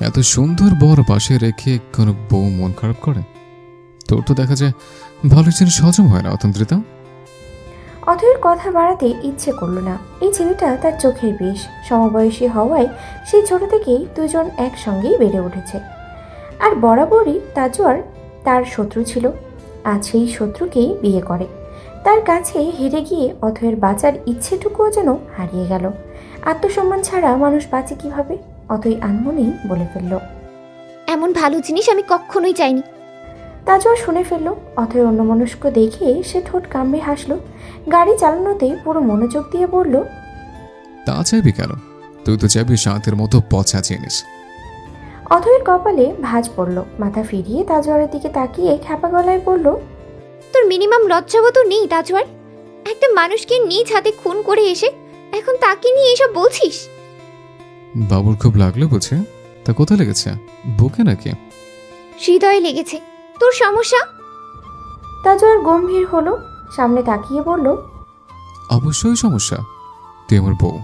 এত সুন্দর বর পাশে রেখে কোনো বউ মন খারাপ করে? তোর তো দেখা যায় ভালো জিনিস হজম হয় না অতন্ত্রিতা। অথয়ের কথা বাড়াতে ইচ্ছে করলো না। এই ছেলেটা তার চোখের বিষ, সমবয়সী হওয়ায় সেই ছোট থেকেই দুজন একসঙ্গেই বেড়ে উঠেছে। আর বরাবরই তাজওয়ার তার শত্রু ছিল। আজ সেই শত্রুকেই বিয়ে করে। তার কাছে হেরে গিয়ে অথয়ের বাঁচার ইচ্ছেটুকুও যেন হারিয়ে গেল। আত্মসম্মান ছাড়া মানুষ বাঁচে কিভাবে? অথই আনমনেই বলে ফেলল, এমন ভালো জিনিস আমি কখনোই চাইনি। তাজওয়ার শুনে ফেলল। অথয় অন্যমনস্ক দেখে সে ঠোঁট কামড়ে হাসল। গাড়ি চালানোতে পুরো মনোযোগ দিয়ে বলল, তা চাইবি কেন? তুই তো চাইবি শান্তির মতো পচা জিনিস। অথয়ের কপালে ভাঁজ পড়ল। মাথা ফিরিয়ে তাজওয়ারের দিকে তাকিয়ে খ্যাপা গলায় বলল, তোর মিনিমাম লজ্জাবোধও নেই তাজওয়ার? একটা মানুষকে নিজ হাতে খুন করে এসে এখন তাকে নিয়ে এসব বলছিস? বাবুর খুব লাগলো বুঝে? তা কোথায় লেগেছে, বুকে নাকি? হৃদয়ে লেগেছে। তোর সমস্যা? তাজওয়ার গম্ভীর হলো, সামনে তাকিয়ে বলল, অবশ্যই সমস্যা। তুই আমার বউ,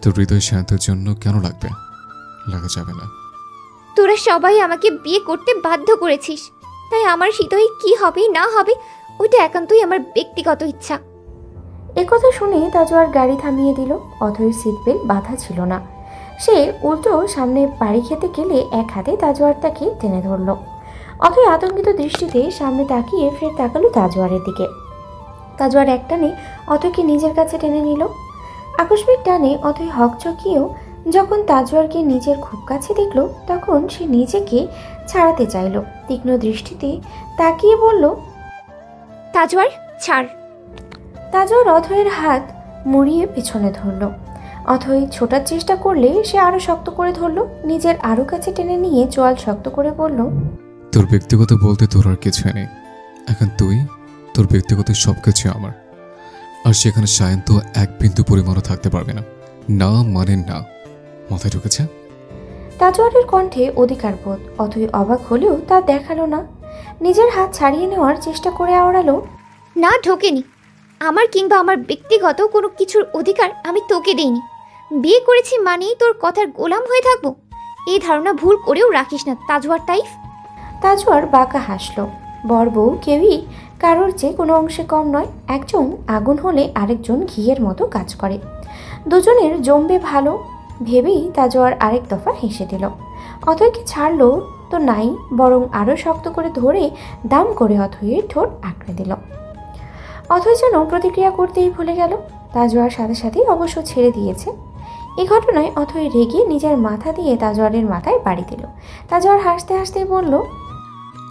তোর হৃদয় শান্তির জন্য কেন লাগবে? লাগা যাবে না। তোরা সবাই আমাকে বিয়ে করতে বাধ্য করেছিস, তাই আমার হৃদয়ে কি হবে না হবে ওইটা একান্তই আমার ব্যক্তিগত ইচ্ছা। একথা শুনে তাজওয়ার গাড়ি থামিয়ে দিল। অথয়ের সিট বেল্ট বাঁধা ছিল না। সে উল্টো সামনে বাড়ি খেতে গেলে এক হাতে তাজওয়ার তাকে টেনে ধরল। অথয় আতঙ্কিত দৃষ্টিতে সামনে তাকিয়ে ফের তাকালো তাজওয়ারের দিকে। তাজওয়ার এক টানে অথয়কে নিজের কাছে টেনে নিল। আকস্মিক টানে অথয় হকচকিয়েও যখন তাজওয়ারকে নিজের খুব কাছে দেখল, তখন সে নিজেকে ছাড়াতে চাইল। তীক্ষ্ণ দৃষ্টিতে তাকিয়ে বলল, তাজওয়ার ছাড়। তাজওয়ার অথয়ের হাত মুড়িয়ে পেছনে ধরল। অথয় ছোটার চেষ্টা করলে সে আরো শক্ত করে ধরল। নিজের আরো কাছে টেনে নিয়ে চোয়াল শক্ত করে বলল, তোর ব্যক্তিগত বলতে তোর আর কিছুই নেই। এখন তুই, তোর ব্যক্তিগত সবকিছু আমার। আর সেখানে সায়ন্ত এক বিন্দু পরিমাণও থাকতে পারবে না। না মানে না। মাথায় ঢুকেছে? তাজওয়ারের কণ্ঠে অধিকার বোধ। অথয় অবাক হলেও তা দেখালো না। নিজের হাত ছাড়িয়ে নেওয়ার চেষ্টা করে আওড়ালো, না, ঢোকেনি। আমার কিংবা আমার ব্যক্তিগত কোনো কিছুর অধিকার আমি তোকে দেইনি। বিয়ে করেছি মানেই তোর কথার গোলাম হয়ে থাকবো, এই ধারণা ভুল করেও রাখিস না তাজওয়ার তাইফ। তাজওয়ার বাঁকা হাসল। বর বউ কেউই কারোর চেয়ে কোনো অংশে কম নয়। একজন আগুন হলে আরেকজন ঘিয়ের মতো কাজ করে। দুজনের জমবে ভালো ভেবেই তাজওয়ার আরেক দফা হেসে দিল। অথয়কে ছাড়লো তো নাই, বরং আরও শক্ত করে ধরে দাম করে অথয়ের ঠোঁট আঁকড়ে দিল। অথয় যেন প্রতিক্রিয়া করতেই ভুলে গেল। তাজওয়ার সাথে সাথেই অবশ্য ছেড়ে দিয়েছে। এই ঘটনায় অথয় রেগে নিজের মাথা দিয়ে তাজওয়ারের মাথায় বাড়ি দিল। তাজওয়ার হাসতে হাসতে বলল,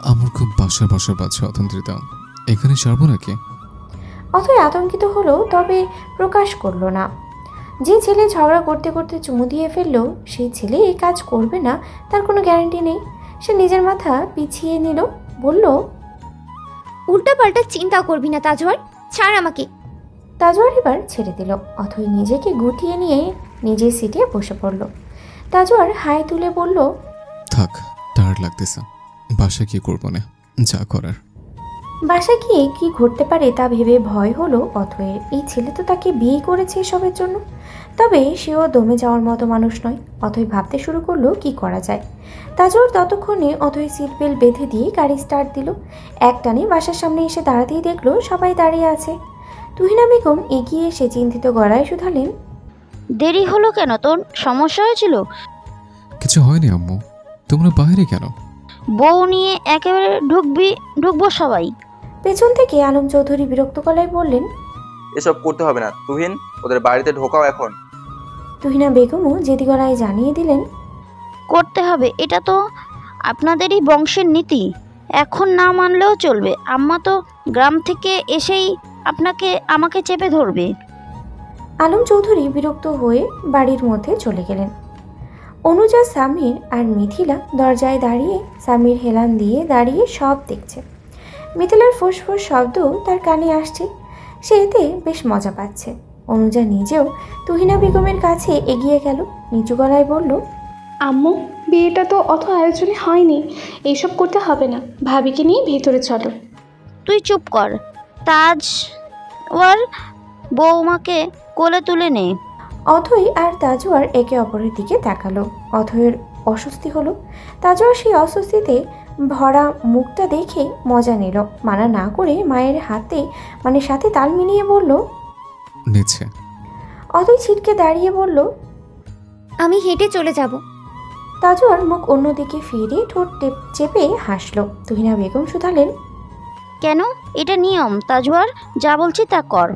আমার খুব বাসার বাচ্চা অতন্ত্রিতা, এখানে ছাড়বো নাকি? অথয় আতঙ্কিত হলো, তবে প্রকাশ করলো না। যে ছেলে ঝগড়া করতে করতে চুমু দিয়ে ফেললো, সেই ছেলে এই কাজ করবে না তার কোনো গ্যারান্টি নেই। সে নিজের মাথা পিছিয়ে নিল, বলল, উল্টাপাল্টা চিন্তা করবি না তাজওয়ার, ছাড় আমাকে। তাজওয়ার এবার ছেড়ে দিল। অথয় নিজেকে গুটিয়ে নিয়ে নিজের সিটে বসে পড়ল। তাজওয়ার হাই তুলে বলল, থাক, টায়ার্ড লাগতেছে, বাসা কি করবো না, যা করার। বাসায় গিয়ে কি ঘটতে পারে তা ভেবে ভয় হলো অথয়ের। এই ছেলে তো তাকে বিয়ে করেছে এসবের জন্য। তবে সেও দমে যাওয়ার মতো মানুষ নয়। অথয় ভাবতে শুরু করলো কি করা যায়। তাজওয়ার ততক্ষণে অথয় সিট বেল্ট বেঁধে দিয়ে গাড়ি স্টার্ট দিল। একটানে বাসার সামনে এসে দাঁড়াতেই দেখলো সবাই দাঁড়িয়ে আছে। তুহিনা বেগম এগিয়ে এসে চিন্তিত গলায় শুধালেন, দেরি হলো কেন? তোর সমস্যা হয়েছিল? কিছু হয়নি আম্মু, তোমরা বাইরে কেন? বউ নিয়ে একেবারে ঢুকবো সবাই। পেছন থেকে আলম চৌধুরী বিরক্ত গলায় বললেন, এসব করতে হবে না তুহিন, ওদের বাড়িতে ঢোকাও এখন। তুহিনা বেগমও জেদি গলায় জানিয়ে দিলেন, করতে হবে, এটা তো আপনাদেরই বংশের নীতি। এখন না মানলেও চলবে। আম্মা তো গ্রাম থেকে এসেই আমাকে চেপে ধরবে। আলম চৌধুরী বিরক্ত হয়ে বাড়ির মধ্যে চলে গেলেন। অনুজা, সামির আর মিথিলা দরজায় দাঁড়িয়ে সামির হেলান দিয়ে দাঁড়িয়ে সব দেখছে। মিথিলার ফোঁস-ফোঁস শব্দ তার কানে আসছে। সে এতে বেশ মজা পাচ্ছে। অনুজা নিজেও তুহিনা বেগমের কাছে এগিয়ে গেল, নিচু গলায় বলল, আম্মু, বিয়েটা তো অত আয়োজনে হয়নি, এইসব করতে হবে না। ভাবিকে নিয়ে ভেতরে চলো। তুই চুপ কর। তাজওয়ার, বৌমাকে কোলে তুলে নে। অথই আর তাজওয়ার একে অপরের দিকে তাকালো। অথয়ের অস্বস্তি হলো। তাজওয়ার সেই অস্বস্তিতে ভরা মুখটা দেখে মজা নিল। মানা না করে মায়ের সাথে তাল মিলিয়ে বলল, নিচ্ছে। অতই ছিটকে দাঁড়িয়ে বলল, আমি হেঁটে চলে যাব। তাজওয়ার মুখ অন্যদিকে ফিরে ঠোঁট চেপে হাসল। তুহিনা বেগম শুধালেন, কেন? এটা নিয়ম তাজওয়ার, যা বলছি তা কর।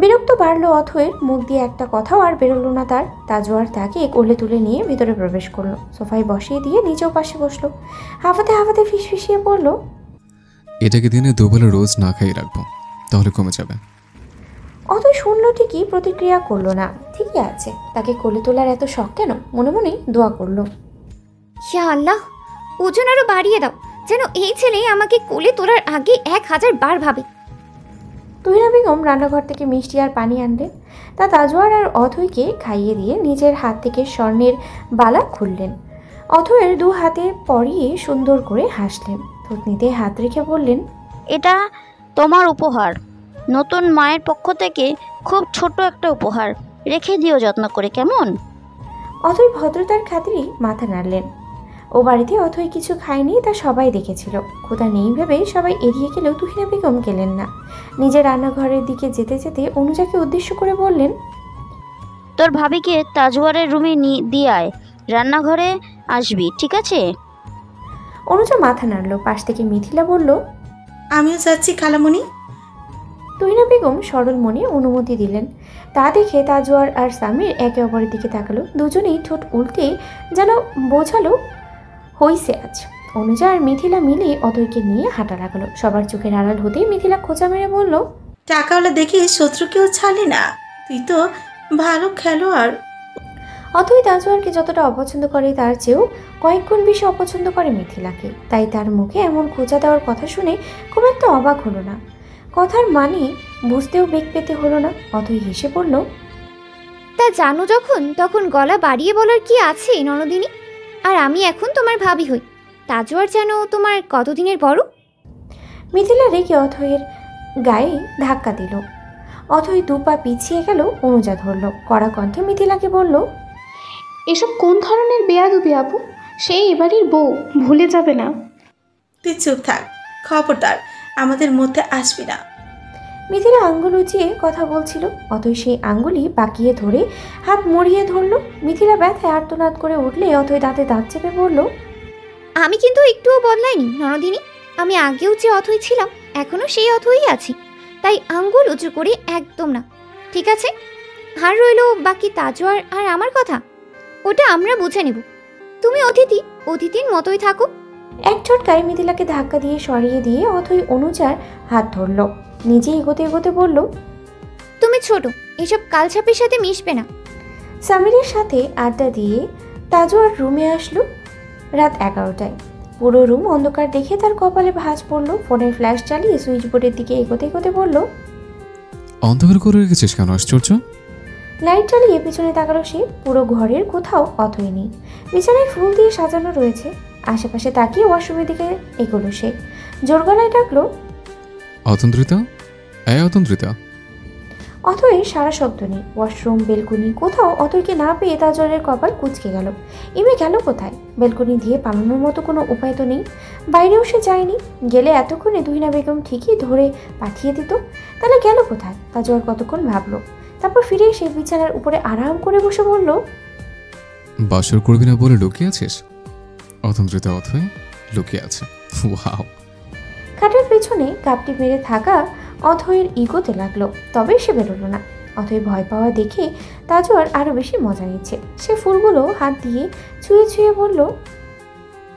বিরক্ত বাড়ল অথয়ের। মুখ দিয়ে একটা কথাও আর বেরোলো না তার। তাজওয়ার তাকে কোলে তুলে নিয়ে ভেতরে প্রবেশ করলো। সোফায় বসিয়ে দিয়ে নিজেও পাশে বসলো। হাঁফাতে হাঁফাতে ফিসফিসিয়ে পড়ল, এটাকে দিনে দুবেলা রোজ না খাইয়ে রাখবো, তাহলে কমে যাবে। অতই শুনলো ঠিকই, প্রতিক্রিয়া করলো না। ঠিকই আছে, তাকে কোলে তোলার এত শখ কেন? মনে মনে দোয়া করলো, ইয়া আল্লাহ, ওজন আরো বাড়িয়ে দাও, যেন এই ছেলে আমাকে কোলে তোলার আগে 1000 বার ভাবে। তুহিনা বেগম রান্নাঘর থেকে মিষ্টি আর পানি আনলেন। তা তাজওয়ার আর অথইকে খাইয়ে দিয়ে নিজের হাত থেকে স্বর্ণের বালা খুললেন। অথয়ের 2 হাতে পরিয়ে সুন্দর করে হাসলেন। থুতনিতে হাত রেখে বললেন, এটা তোমার উপহার, নতুন মায়ের পক্ষ থেকে খুব ছোট একটা উপহার, রেখে দিও যত্ন করে, কেমন? অথই ভদ্রতার খাতিরই মাথা নাড়লেন। ও বাড়িতে অথই কিছু খায়নি, তা সবাই দেখেছিল। ক্ষুধা নেই ভেবে সবাই এড়িয়ে গেলেও তুহিনা বেগম গেলেন না। নিজের রান্নাঘরের দিকে যেতে যেতে অনুজাকে উদ্দেশ্য করে বললেন, তোর ভাবিকে তাজওয়ারের রুমে দিয়ে আয়, রান্নাঘরে আসবি, ঠিক আছে? অনুজা মাথা নাড়ল। পাশ থেকে মিথিলা বলল, আমিও যাচ্ছি খালামণি। তুহিনা বেগম সরল মনে অনুমতি দিলেন। তা দেখে তাজওয়ার আর সামির একে অপরের দিকে তাকালো। দুজনেই ঠোঁট উল্টে যেন বোঝালো হইছে আজ। অনুজা আর মিথিলা মিলে অতইকে নিয়ে হাঁটা লাগলো। সবার চোখের আড়াল হতেই মিথিলা খোঁচা মেরে বলল, টাকাওয়ালা দেখে শত্রুকেও ছাড়লি না, তুই তো ভালো খেলোয়াড়। অথই তাজওয়ারকে যতটা অপছন্দ করে তার চেয়েও কয়েক গুণ বেশি অপছন্দ করে মিথিলাকে। তাই তার মুখে এমন খোঁচা দেওয়ার কথা শুনে খুব একটা অবাক হলো না। কথার মানে বুঝতেও বেগ পেতে হলো না। অথই হেসে পড়ল, তা জানো যখন তখন গলা বাড়িয়ে বলার কি আছে ননদিনী? আর আমি এখন তোমার ভাবি হই, তাজওয়ার যেন তোমার কতদিনের বড়। মিথিলা রেগে অথয়ের গায়ে ধাক্কা দিল। অথই 2 পা পিছিয়ে গেল। অনুজা ধরল। কড়া কণ্ঠে মিথিলাকে বলল, এসব কোন ধরনের বেয়াদবি আপু? সেই এবারের বউ, ভুলে যাবে না। তুই চুপ থাক, খবরদার আমাদের মধ্যে আসবি না। মিথিলা আঙ্গুল উঁচিয়ে কথা বলছিল। অথই সেই আঙ্গুলি বাঁকিয়ে ধরে হাত মরিয়ে ধরল। মিথিলা ব্যথায় আর্তনাদ করে উঠলে অথই দাঁতে দাঁত চেপে বলল, আমি কিন্তু একটুও বদলাইনি ননদিনী। আমি আগেও যে অথই ছিলাম এখনো সেই অথই আছি, তাই আঙ্গুল উঁচু করে একদম না, ঠিক আছে? আর রইল বাকি তাজওয়ার আর আমার কথা, ওটা আমরা বুঝে নেব। তুমি অতিথির মতোই থাকো। এক ঝটকায় মিথিলাকে ধাক্কা দিয়ে সরিয়ে দিয়ে অথই অনুজার হাত ধরল। নিজে এগোতে এগোতে বলল, তুমি ছোট, এসব কালছাপের সাথে মিশবে না। সামিরের সাথে আড্ডা দিয়ে তাজওয়ার রুমে আসলো রাত 11টায়। পুরো রুম অন্ধকার দেখে তার কপালে ভাঁজ পড়ল। ফোনের ফ্ল্যাশ চালিয়ে সুইচ বোর্ডের দিকে এগোতে এগোতে বলল, অন্ধকার করে রেখেছিস কেন? আশ্চর্য। লাইট চালিয়ে পিছনে তাকালো সে। পুরো ঘরের কোথাও অথই নেই। বিছানায় ফুল দিয়ে সাজানো রয়েছে। আশেপাশে তাকিয়ে ওয়াশরুমের দিকে এগোলো সে। জোর গলায় ডাকলো, অতন্ত্রিতা, অতন্ত্রিতা। অথয়ের সারা শব্দ নেই। ওয়াশরুম, বেলকনি, কোথাও অথয়কে না পেয়ে তাজওয়ারের কপাল কুঁচকে গেল। এমনি গেল কোথায়? বেলকনি দিয়ে পালানোর মতো কোনো উপায় তো নেই। বাইরেও সে যায়নি। গেলে এতক্ষণে তুহিনা বেগম ঠিকই ধরে পাঠিয়ে দিত। তাহলে গেল কোথায়? তাজওয়ার কতক্ষণ ভাবলো। তারপর ফিরে এসে বিছানার উপরে আরাম করে বসে বলল, বাসর করবি না বলে লুকিয়ে আছিস? অতন্ত্রিতা অথই লুকিয়ে আছে। ওয়াও। খাটের পেছনে কাপটি মেরে থাকা অথয়ের ইগোতে লাগলো। তবে সে বেরোলো না। অথই ভয় পাওয়া দেখে তাজওয়ার আরো বেশি মজা নিচ্ছে। সে ফুলগুলো হাত দিয়ে ছুঁয়ে ছুঁয়ে বলল,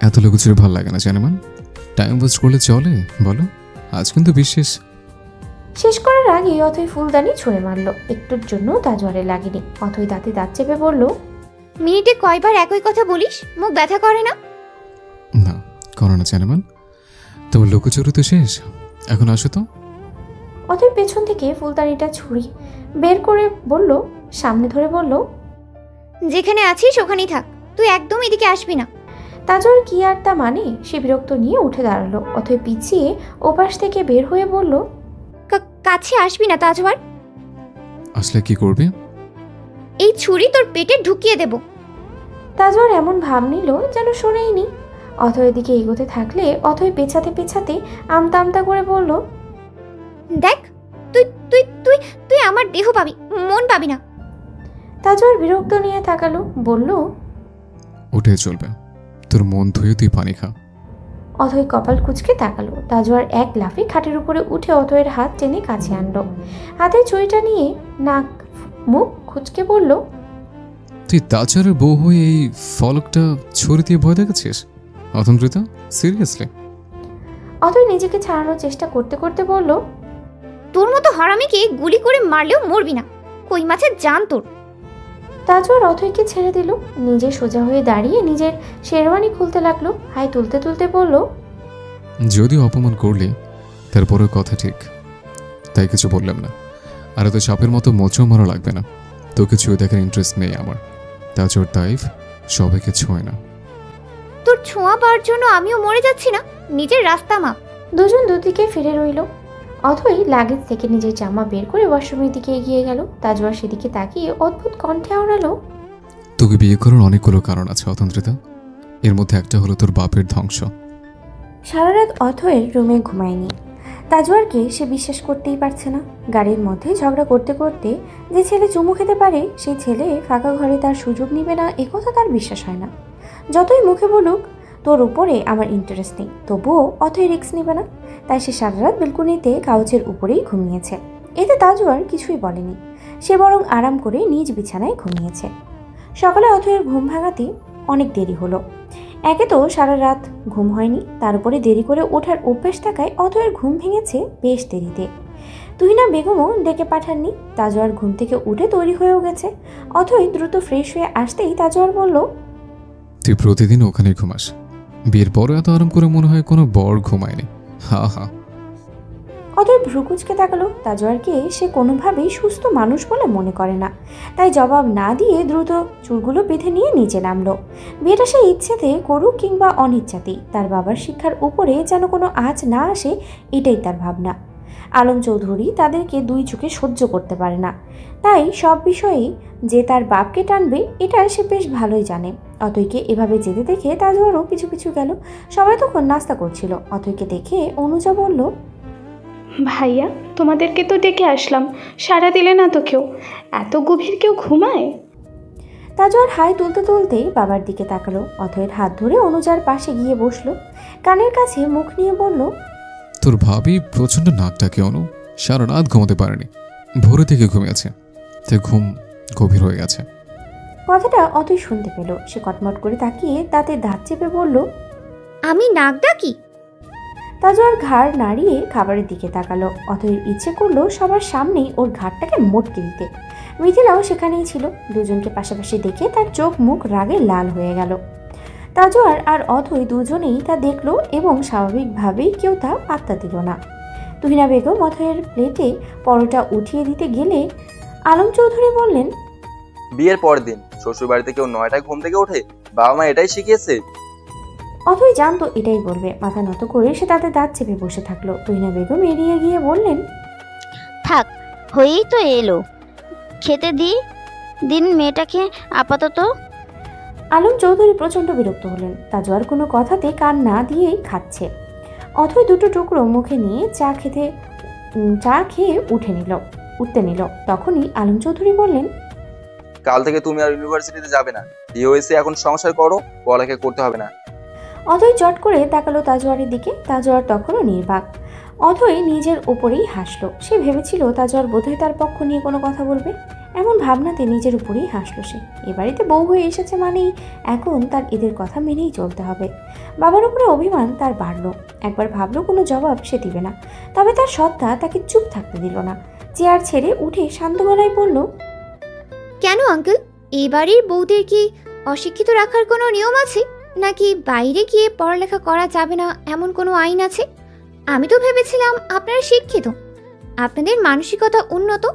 এত লুকোচুরি ভাল লাগে না জানেমান। টাইম ওয়েস্ট করলে চলে বলো? আজ কিন্তু বিশেষ। শেষ করার আগে অথই ফুলদানি ছুঁড়ে মারল। একটুর জন্য তাজওয়ারে লাগেনি। অথই দাঁতে দাঁত চেপে বলল, মিনিটে কয়বার একই কথা বলিস? মুখ ব্যথা করে না? না করো না জানেমান, তোমার লুকোচুরি তো শেষ, এখন আসো তো। অথই পেছন থেকে ফুলদানিটা ছুরি বের করে বলল, সামনে ধরে বলল, যেখানে আছিস ওখানেই থাক, তুই একদম এদিকে আসবি না। তাজওয়ার কি আর তা মানে? সে বিরক্ত নিয়ে উঠে দাঁড়ালো। অথই পিছিয়ে ওপাশ থেকে বের হয়ে বলল, কাছে আসবি না তাজওয়ার। আসলে কি করবে? এই ছুরি তোর পেটে ঢুকিয়ে দেব। তাজওয়ার এমন ভাব নিল যেন শোনেইনি। অথয়ের দিকে এগোতে থাকলে অথয় পেছাতে পেছাতে আমতা আমতা করে বলল, দেখ, তুই তুই তুই তুই আমার দেহ পাবি, মন পাবি না। তাজওয়ার বিরক্ত নিয়ে তাকালো, বলল, উঠে চলবে, তোর মন ধুয়ে তুই পানি খা। অথয় কপাল কুঁচকে তাকালো। তাজওয়ার এক লাফে খাটের উপরে উঠে অথয়ের হাত টেনে কাছে আনলো। হাতে ছুরিটা নিয়ে নাক মুখ খুঁচকে বলল, তুই তাজওয়ারের বউ হয়ে এই ফলকটা ছুরি দিয়ে ভয় দেখেছিস? অতন্ত্রিতা, সিরিয়াসলি? অথয় নিজেকে ছাড়ানোর চেষ্টা করতে করতে বলল, তোর মতো হারামিকে গুলি করে মারলেও মরবি না, কই মাছের জান তোর। তাজওয়ার অথয়কে ছেড়ে দিল। নিজে সোজা হয়ে দাঁড়িয়ে নিজের শেরওয়ানি খুলতে লাগলো। হাই তুলতে তুলতে বলল, যদিও অপমান করলি, তারপরেও কথা ঠিক, তাই কিছু বললাম না। আর এত সাপের মতো মোচও মারা লাগবে না, তোকে ছুঁয়ে দেখার ইন্টারেস্ট নেই আমার। তাজওয়ার তাইফ সবাইকে ছোঁয় না। তোর ছোঁয়া পাওয়ার জন্য আমিও মরে যাচ্ছি না, নিজের রাস্তা মাপ। দুজন দুদিকে ফিরে রইল। অথই লাগেজ থেকে নিজের জামা বের করে ওয়াশরুমের দিকে এগিয়ে গেল। তাজওয়ার সেদিকে তাকিয়ে অদ্ভুত কণ্ঠে আওড়ালো, তোকে বিয়ে করার অনেকগুলো কারণ আছে অতন্ত্রিতা, এর মধ্যে একটা হলো তোর বাপের ধ্বংস। সারা রাত অথয়ের রুমে ঘুমায়নি। তাজওয়ারকে সে বিশ্বাস করতেই পারছে না। গাড়ির মধ্যে ঝগড়া করতে করতে যে ছেলে চুমু খেতে পারে, সেই ছেলে ফাঁকা ঘরে তার সুযোগ নিবে না, একথা তার বিশ্বাস হয় না। যতই মুখে বলুক তোর উপরে আমার ইন্টারেস্ট নেই, তবুও অথই রিস্ক নেবে না। তাই সে সারা রাত বেলকুনিতে কাউচের উপরেই ঘুমিয়েছে। এতে তাজওয়ার কিছুই বলেনি, সে বরং আরাম করে নিজ বিছানায় ঘুমিয়েছে। সকালে অথয়ের ঘুম ভাঙাতে অনেক দেরি হলো। একে তো সারা রাত ঘুম হয়নি, তার উপরে দেরি করে ওঠার অভ্যেস থাকায় অথয়ের ঘুম ভেঙেছে বেশ দেরিতে। তুহিনা বেগমও ডেকে পাঠাননি। তাজওয়ার ঘুম থেকে উঠে তৈরি হয়েও গেছে। অথই দ্রুত ফ্রেশ হয়ে আসতেই তাজওয়ার বলল, তুই প্রতিদিন ওখানে ঘুমাস, বিয়ের পরে এত আরাম করে মনে হয় কোনো বর ঘুমায়নি। হা হা। অথই ভ্রুকুচকে তাকালো। তাজওয়ারকে সে কোনোভাবেই সুস্থ মানুষ বলে মনে করে না, তাই জবাব না দিয়ে দ্রুত চুলগুলো বেঁধে নিয়ে নিচে নামলো। বিয়েটা সে ইচ্ছেতে করুক কিংবা অনিচ্ছাতেই, তার বাবার শিক্ষার উপরে যেন কোনো আঁচ না আসে, এটাই তার ভাবনা। আলম চৌধুরী তাদেরকে দুই চোখে সহ্য করতে পারে না, তাই সব বিষয়েই যে তার বাপকে টানবে এটা সে বেশ ভালোই জানে। অথইকে এভাবে যেতে দেখে তাজওয়ারও পিছু পিছু গেল। সবাই তখন নাস্তা করছিল। অথইকে দেখে অনুজা বলল, ভাইয়া, তোমাদেরকে তো ডেকে আসলাম, সাড়া দিলে না তো কেউ। এত গভীর কেউ ঘুমায়? তাজওয়ার হাই তুলতে তুলতেই বাবার দিকে তাকালো। অথয়ের হাত ধরে অনুজার পাশে গিয়ে বসলো, কানের কাছে মুখ নিয়ে বলল, তোর ভাবি প্রচন্ড নাক ডাকে অনু, সারা রাত ঘুমাতে পারেনি, ভোরে থেকে ঘুমিয়েছে, তাই ঘুম গভীর হয়ে গেছে। কথাটা অথই শুনতে পেল। সে কটমট করে তাকিয়ে দাঁতে দাঁত চেপে বলল, আমি নাক ডাকি? তাজওয়ার ঘাড় নাড়িয়ে খাবারের দিকে তাকালো। অথয়ের ইচ্ছে করলো সবার সামনেই ওর ঘাড়টাকে মোটকে দিতে। মিথিলাও সেখানেই ছিল। দুজনকে পাশাপাশি দেখে তার চোখ মুখ রাগে লাল হয়ে গেল। তাজওয়ার আর অথই দুজনেই তা দেখলো এবং স্বাভাবিকভাবেই কেউ তা পাত্তা দিল না। তুহিনা বেগম অথয়ের প্লেটে পরোটা উঠিয়ে দিতে গেলে আলম চৌধুরী বললেন, বিয়ের পরের দিন শ্বশুর বাড়িতে কেউ 9টায় ঘুম থেকে ওঠে? বাবা মা এটাই শিখিয়েছে? অথই জানতো এটাই বলবে। মাথা নত করে সে তাতে দাঁত চেপে বসে থাকলো। তুহিনা বেগম এড়িয়ে গিয়ে বললেন, থাক, হয়েই তো এলো, খেতে দিন মেয়েটাকে আপাতত। আলম চৌধুরী প্রচণ্ড বিরক্ত হলেন। তাজওয়ার কোনো কথাতে কান না দিয়েই খাচ্ছে। অথই দুটো টুকরো মুখে নিয়ে চা খেয়ে উঠতে নিল। তখনই আলম চৌধুরী বললেন, কাল থেকে তুমি আর ইউনিভার্সিটিতে যাবে না, বিয়ে হয়েছে, এখন সংসার করো, পড়ালেখা করতে হবে না। অথই চট করে তাকালো তাজওয়ারের দিকে। তাজওয়ার তখনও নির্বাক। অথই নিজের ওপরেই হাসলো। সে ভেবেছিল তাজওয়ার বোধহয় তার পক্ষ নিয়ে কোনো কথা বলবে। এমন ভাবনাতে নিজের উপরেই হাসলো সে। এ বাড়িতে বউ হয়ে এসেছে মানেই এখন তার এদের কথা মেনেই চলতে হবে। বাবার উপরে অভিমান তার বাড়লো। একবার ভাবলো কোনো জবাব সে দিবে না, তবে তার সত্তা তাকে চুপ থাকতে দিল না। চেয়ার ছেড়ে উঠে শান্ত গলায় বলল, কেন আঙ্কেল, এই বাড়ির বউদের কি অশিক্ষিত রাখার কোনো নিয়ম আছে, নাকি বাইরে গিয়ে পড়ালেখা করা যাবে না এমন কোনো আইন আছে? আমি তো ভেবেছিলাম আপনারা শিক্ষিত, আপনাদের মানসিকতা উন্নত।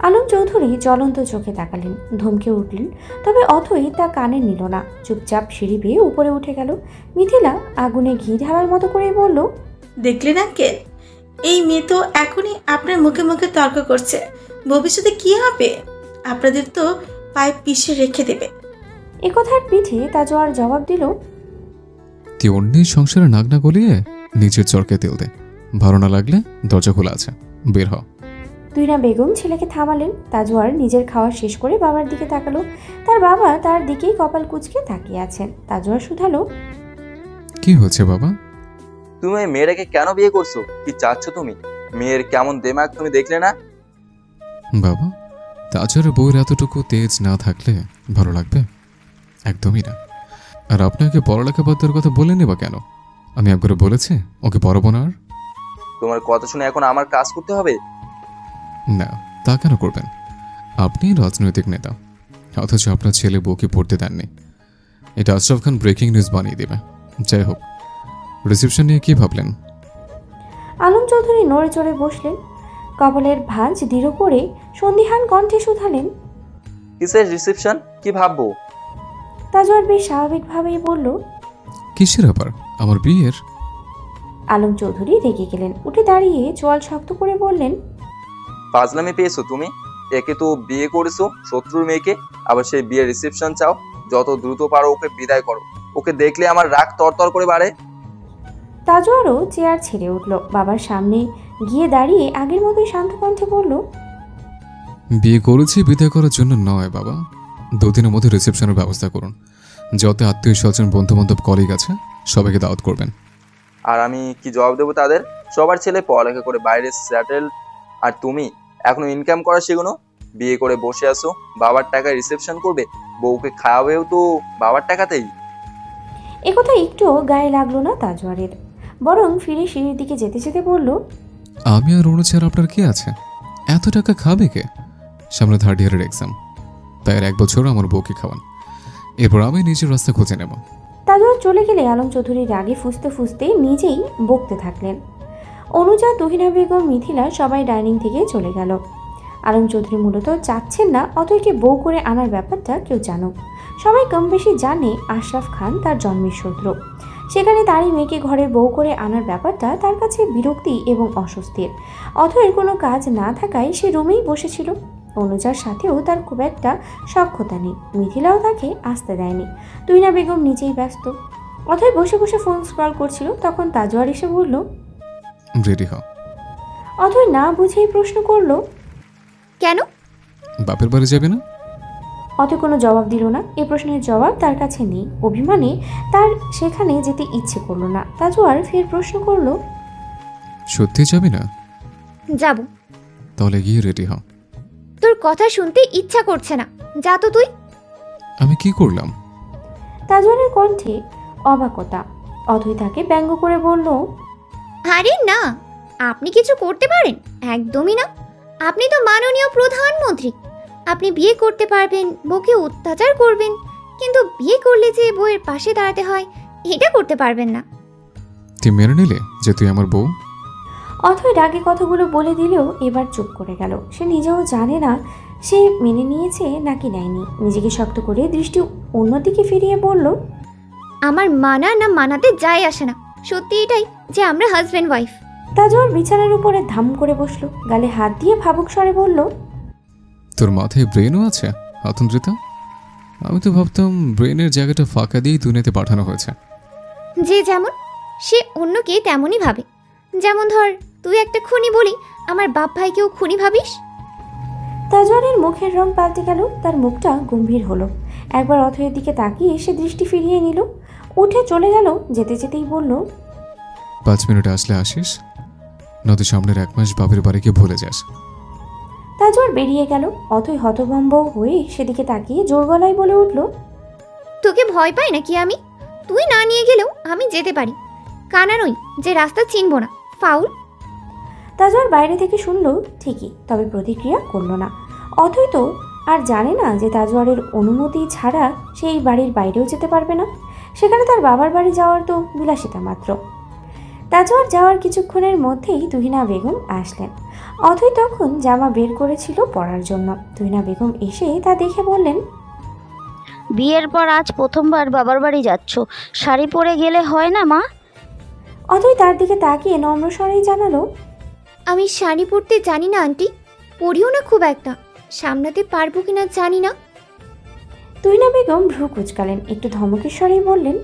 আলম চৌধুরী জ্বলন্ত চোখে তাকালেন, ধমকে উঠলেন। তবে অথই তা কানে নিল না। চুপচাপ সিঁড়ি বেয়ে উপরে উঠে গেল। মিথিলা আগুনে ঘি ঢালার মতো করে বলল, দেখলেন আঙ্কেল, এই মেয়ে তো এখনই আপনার মুখে মুখে তর্ক করছে, ভবিষ্যতে কি হবে? আপনাদের তো পায়ে পিষে রেখে দেবে। একথার পিঠে তাজওয়ার জবাব দিল, তুই অন্যের সংসারে নাক না গলিয়ে নিজের চরকে তেল দে। ভালো না লাগলে দরজা খোলা আছে, বের হ। তুহিনা বেগম ছেলেকে থামালেন। তাজওয়ার নিজের খাওয়া শেষ করে বাবার দিকে তাকালো। তার বাবা তার দিকেই কপাল কুঁচকে তাকিয়ে আছেন। তাজওয়ার শুধালো, কি হচ্ছে বাবা? তুমি ওই মেয়েটাকে কেন বিয়ে করছো? কি চাচ্ছ তুমি? মেয়ের কেমন দেমাগ তুমি দেখলে না? বাবা, তাজওয়ারের বউয়ের এতটুকু তেজ না থাকলে ভালো লাগবে? একদমই না। আর আপনাকে পড়ালেখা বাদ দেওয়ার কথা বলেনি বা কেন? আমি একবার বলেছি ওকে পড়াবো না। আর তোমার কথা শুনে এখন আমার কাজ করতে হবে? না, তা কেন করবেন? আপনি রাজনৈতিক নেতা, অথচ আপনার ছেলে বউকে পড়তে দেননি। এটা আশরাফ খান ব্রেকিং নিউজ বানিয়ে দেবে। যাই হোক, রিসেপশন নিয়ে কি ভাবলেন? আলম চৌধুরী নড়ে চড়ে বসলেন। কপালের ভাঁজ দৃঢ় করে সন্দিহান কণ্ঠে শুধালেন, কিসের রিসেপশন? কি ভাববো? তাজওয়ার বেশ স্বাভাবিকভাবেই বলল, কিসের আবার? আমার বিয়ের। আলম চৌধুরী রেগে গেলেন। উঠে দাঁড়িয়ে চোয়াল শক্ত করে বললেন, ফাজলামি পেয়েছো তুমি? একে তো বিয়ে করেছো শত্রুর মেয়েকে, আবার সেই বিয়ের রিসেপশন চাও? যত দ্রুত পারো ওকে বিদায় করো। ওকে দেখলে আমার রাগ তরতর করে বাড়ে। তাজওয়ারও চেয়ার ছেড়ে উঠল। বাবার সামনে গিয়ে দাঁড়িয়ে আগের মতোই শান্ত কণ্ঠে বলল, বিয়ে করেছি বিদায় করার জন্য নয় বাবা। দুদিনের মধ্যে রিসেপশনের ব্যবস্থা করুন। যত আত্মীয় স্বজন বন্ধু বান্ধব কলিগ আছে সবাইকে দাওয়াত করবেন। আর আমি কি জবাব দেবো তাদের? সবার ছেলে পড়ালেখা করে বাইরে সেটেল, আর তুমি এখনো ইনকাম করা শেখো। বিয়ে করে বসে আসো, বাবার টাকায় রিসেপশন করবে। বউকে খাওয়াবেও তো বাবার টাকাতেই। একথা একটুও গায়ে লাগলো না তাজওয়ারের, বরং ফিরে সিঁড়ির দিকে যেতে যেতে বলল, আমি আর অনু ছাড়া আপনার কি আছে? এত টাকা খাবে কে? সামনে থার্ড ইয়ারের এক্সাম, তাই আর 1 বছর আমার বউকে খাওয়ান। এরপর আমি নিজের রাস্তা খুঁজে নেব। তাজওয়ার চলে গেলে আলম চৌধুরী রাগে ফুঁসতে ফুঁসতে নিজেই বকতে থাকলেন। অনুজা, তুহিনা বেগম, মিথিলা সবাই ডাইনিং থেকে চলে গেল। আলম চৌধুরী মূলত চাচ্ছেন না অতইকে বউ করে আনার ব্যাপারটা কেউ জানুক। সবাই কম বেশি জানে আশরাফ খান তার জন্মের শত্রু। সেখানে তারই মেয়েকে ঘরের বউ করে আনার ব্যাপারটা তার কাছে বিরক্তি এবং অস্বস্তির। অথয়ের কোনো কাজ না থাকায় সে রুমেই বসেছিল। অনুজার সাথেও তার খুব একটা সখ্যতা নেই। মিথিলাও তাকে আসতে দেয়নি। তুহিনা বেগম নিজেই ব্যস্ত। অথয় বসে বসে ফোন স্ক্রল করছিল। তখন তাজওয়ার এসে বলল, রেডি হ। অথয় না বুঝেই প্রশ্ন করলো, কেন? বাপের বাড়ি যাবে না? অথয় কোনো জবাব দিল না। এই প্রশ্নের জবাব তার কাছে নেই। অভিমানে তার সেখানে যেতে ইচ্ছে করলো না। তাজওয়ার ফের প্রশ্ন করলো, সত্যি যাবে না? যাব। তাহলে গিয়ে রেডি হ। তোর কথা শুনতে ইচ্ছা করছে না, যা তো তুই। আমি কি করলাম? তাজওয়ারের কণ্ঠে অবাকতা। অথয় তাকে ব্যঙ্গ করে বলল, আরে না, আপনি কিছু করতে পারেন? একদমই না। আপনি তো মাননীয় প্রধানমন্ত্রী। আপনি বিয়ে করতে পারবেন, বউকে অত্যাচার করবেন, কিন্তু বিয়ে করলে যে বউয়ের পাশে দাঁড়াতে হয় এটা করতে পারবেন না। তুই মেনে নিলে যে তুই আমার বউ? অথয় রাগে কথাগুলো বলে দিলেও এবার চুপ করে গেল। সে নিজেও জানে না সে মেনে নিয়েছে নাকি নেয়নি। নিজেকে শক্ত করে দৃষ্টি অন্যদিকে ফিরিয়ে বলল, আমার মানা না মানাতে যায় আসে না। সত্যি এটাই যে আমরা হাজব্যান্ড ওয়াইফ। তাজওয়ার বিছানার উপরে ধাম করে বসলো। গালে হাত দিয়ে ভাবুক স্বরে বলল, তোর মাথায় ব্রেনও আছে আতন্ত্রিতা? আমি তো ভাবতাম ব্রেনের জায়গাটা ফাঁকা দিয়েই দুনিয়াতে পাঠানো হয়েছে। যে যেমন সে অন্যকে তেমনই ভাবে। যেমন ধর, তুই একটা খুনি বলি আমার বাপ ভাইকেও খুনি ভাবিস। তাজওয়ারের মুখের রং পাল্টে গেল। তার মুখটা গম্ভীর হলো। একবার অথয়ের দিকে তাকিয়ে সে দৃষ্টি ফিরিয়ে নিল। উঠে চলে গেল। যেতে যেতেই বলল, 5 মিনিটে আসলে আসিস, নয়তো সামনের 1 মাস বাপের বাড়িকে ভুলে যাস। তাজওয়ার বেরিয়ে গেল। অথই হতভম্ব হয়ে সেদিকে তাকিয়ে জোর গলায় বলে উঠল, তোকে ভয় পাই নাকি আমি? তুই না নিয়ে গেলেও আমি যেতে পারি। কানা নই যে রাস্তা চিনব না। ফাউল। তাজওয়ার বাইরে থেকে শুনল ঠিকই, তবে প্রতিক্রিয়া করল না। অথই তো আর জানে না যে তাজওয়ারের অনুমতি ছাড়া সেই বাড়ির বাইরেও যেতে পারবে না। সেখানে তার বাবার বাড়ি যাওয়ার তো বিলাসিতা মাত্র। তাজওয়ার যাওয়ার কিছুক্ষণের মধ্যেই তুহিনা বেগম আসলেন। অথই তখন জামা বের করেছিল পরার জন্য। তুহিনা বেগম এসে তা দেখে বললেন, বিয়ের পর আজ প্রথমবার বাবার বাড়ি যাচ্ছ, শাড়ি পরে গেলে হয় না মা? অথই তার দিকে তাকিয়ে নম্র স্বরেই জানালো, আমি শাড়ি পরতে জানি না আন্টি, পরিও না খুব একটা। সামলাতে পারবো কিনা জানি না। তুহিনা বেগম ভ্রু কুচকালেন, একটু ধমকের স্বরেই বললেন,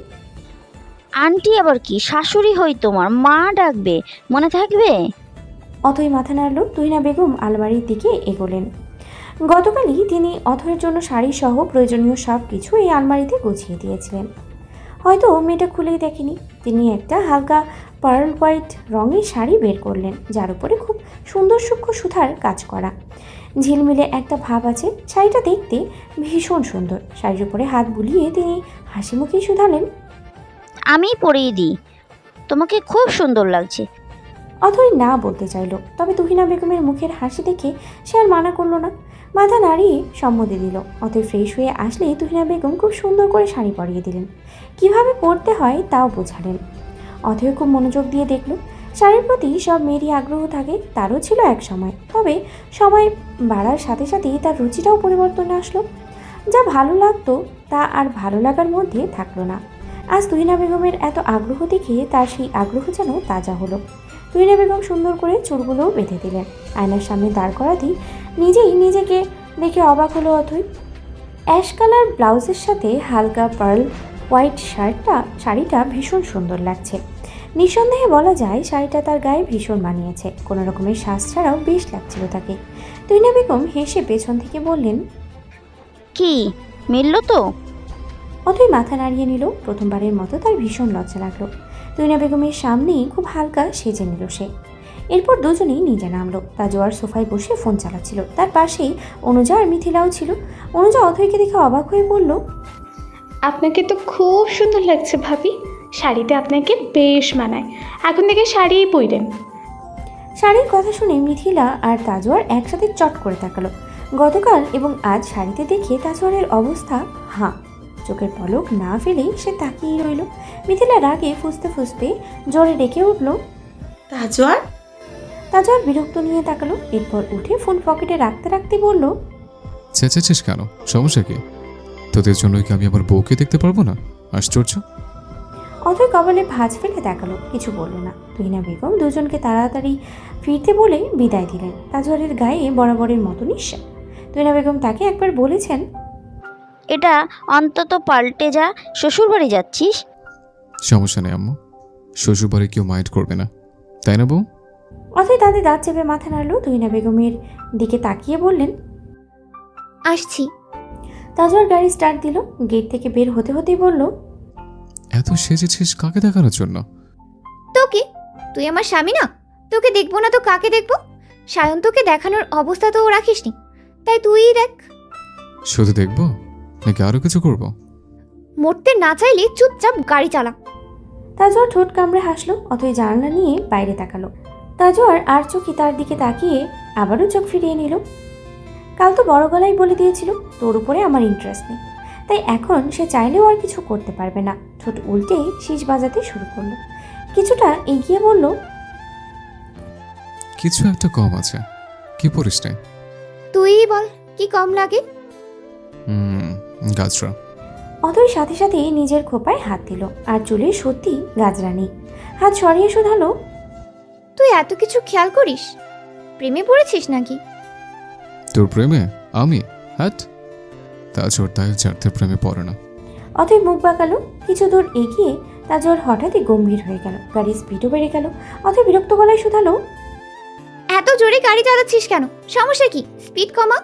আন্টি আবার কি? শাশুড়ি হই তোমার, মা ডাকবে, মনে থাকবে? অথই মাথা নাড়ল। তুহিনা বেগম আলমারির দিকে এগোলেন। গতকালই তিনি অথয়ের জন্য শাড়ি সহ প্রয়োজনীয় সব কিছু এই আলমারিতে গুছিয়ে দিয়েছিলেন। হয়তো মেয়েটা খুলেই দেখেনি। তিনি একটা হালকা পার্ল হোয়াইট রঙের শাড়ি বের করলেন, যার উপরে খুব সুন্দর সূক্ষ্ম সুতার কাজ করা, ঝিলমিলে একটা ভাব আছে। শাড়িটা দেখতে ভীষণ সুন্দর। শাড়ির উপরে হাত বুলিয়ে তিনি হাসি মুখে শুধালেন, আমি পরিয়ে দিই, তোমাকে খুব সুন্দর লাগছে। অথই না বলতে চাইল, তবে তুহিনা বেগমের মুখের হাসি দেখে সে আর মানা করলো না, মাথা নাড়িয়ে সম্মতি দিল। অথই ফ্রেশ হয়ে আসলেই তুহিনা বেগম খুব সুন্দর করে শাড়ি পরিয়ে দিলেন, কিভাবে পরতে হয় তাও বোঝালেন। অথয় খুব মনোযোগ দিয়ে দেখল। শাড়ির প্রতি সব মেয়েরই আগ্রহ থাকে, তারও ছিল এক সময়, তবে সময় বাড়ার সাথে সাথেই তার রুচিটাও পরিবর্তনে আসলো। যা ভালো লাগতো তা আর ভালো লাগার মধ্যে থাকলো না। আজ তুহিনা বেগমের এত আগ্রহ দেখে তার সেই আগ্রহ যেন তাজা হলো। তুহিনা বেগম সুন্দর করে চুলগুলোও বেঁধে দিলেন। আয়নার সামনে দাঁড় করাতেই নিজেই নিজেকে দেখে অবাক হলো অথই। অ্যাশ কালার ব্লাউজের সাথে হালকা পার্ল হোয়াইট শাড়িটা ভীষণ সুন্দর লাগছে। নিঃসন্দেহে বলা যায় শাড়িটা তার গায়ে ভীষণ মানিয়েছে। কোনো রকমের সাজ ছাড়াও বেশ লাগছিল তাকে। তুহিনা বেগম হেসে পেছন থেকে বললেন, কি মিলল তো? অথই মাথা নাড়িয়ে নিল। প্রথমবারের মতো তার ভীষণ লজ্জা লাগলো। তুহিনা বেগমের সামনেই খুব হালকা সেজে নিল সে। এরপর দুজনেই নিচে নামলো। তাজোয়ার সোফায় বসে ফোন চালাচ্ছিল, তার পাশেই অনুজা আর মিথিলাও ছিল। অনুজা অথইকে দেখে অবাক হয়ে বলল, আপনাকে তো খুব সুন্দর লাগছে ভাবি, শাড়িতে আপনাকে বেশ মানায়, এখন থেকে শাড়িই পরবেন। শাড়ির কথা শুনে মিথিলা আর তাজোয়ার একসাথে চট করে তাকালো। গতকাল এবং আজ শাড়িতে দেখে তাজোয়ারের অবস্থা হাঁ, চোখের পলক না ফেলেই সে তাকিয়েই রইল। মিথিলা রাগে ফুসতে ফুসতে জোরে ডেকে উঠল, তাজওয়ার। তাজোয়ার বিরক্ত নিয়ে তাকালো। এরপর উঠে ফোন পকেটে রাখতে রাখতে বলল, চেঁচেছিস কেন? সমস্যা কি? তোদের জন্যই কি আমি আমার বউকে দেখতে পারবো না? আশ্চর্য। অথই কপালে ভাঁজ ফেলে তাকালো, কিছু বলল না। তুহিনা বেগম দুজনকে তাড়াতাড়ি ফিরতে বলে বিদায় দিলেন। তাজওয়ারের গায়ে বরাবরের মতো নিঃশ্বাস। তুহিনা বেগম তাকে একবার বলেছেন, এটা অন্তত পাল্টে যা, শ্বশুরবাড়ি যাচ্ছিস। সমস্যা নেই আম্মু, শ্বশুরবাড়ি কেউ মাইন্ড করবে না, তাই না বউ? অথই তাদের দাঁত চেপে মাথা নাড়ল। তুহিনা বেগমের দিকে তাকিয়ে বললেন, আসছি। তাজওয়ার গাড়ি স্টার্ট দিল। গেট থেকে বের হতে হতেই বলল, এত সেজেছিস কাকে দেখানোর জন্য? তোকে? তুই আমার স্বামী না? তোকে দেখবো না তো কাকে দেখবো? সায়ন তোকে দেখানোর অবস্থা তো রাখিসনি, তাই তুইই দেখ। শুধু দেখবো নাকি আরো কিছু করবো? মরতে না চাইলে চুপচাপ গাড়ি চালা। তাজওয়ার ঠোঁট কামড়ে হাসলো। অথই জানালা নিয়ে বাইরে তাকালো। তাজওয়ার আর চোখে তার দিকে তাকিয়ে আবারও চোখ ফিরিয়ে নিল। কাল তো বড় গলায় বলে দিয়েছিল, তোর উপরে আমার ইন্টারেস্ট নেই, তাই এখন সে চাইলেও আর কিছু করতে পারবে না। ঠোঁট উল্টে শীষ বাজাতে শুরু করলো। কিছুটা এগিয়ে বলল, কিছু একটা কম আছে। কি পরিস নাই? তুইই বল কি কম লাগে। গাছরা। অথই সাথে সাথে নিজের খোপায় হাত দিল, আর চুলে সত্যি গাজরা নেই। হাত সরিয়ে শুধালো, তুই এত কিছু খেয়াল করিস? প্রেমে পড়েছিস নাকি? তোর প্রেমে আমি? হ্যাট, তাজওয়ার তাই চারতে প্রেমে পড়ে না। অথই মুখ বাঁকালো। কিছু দূর এগিয়ে তাজওয়ার হঠাৎই গম্ভীর হয়ে গেল। গাড়ির স্পিডও বেড়ে গেল। অথই বিরক্ত গলায় শুধালো, এত জোরে গাড়ি চালাচ্ছিস কেন? সমস্যা কি? স্পিড কমা।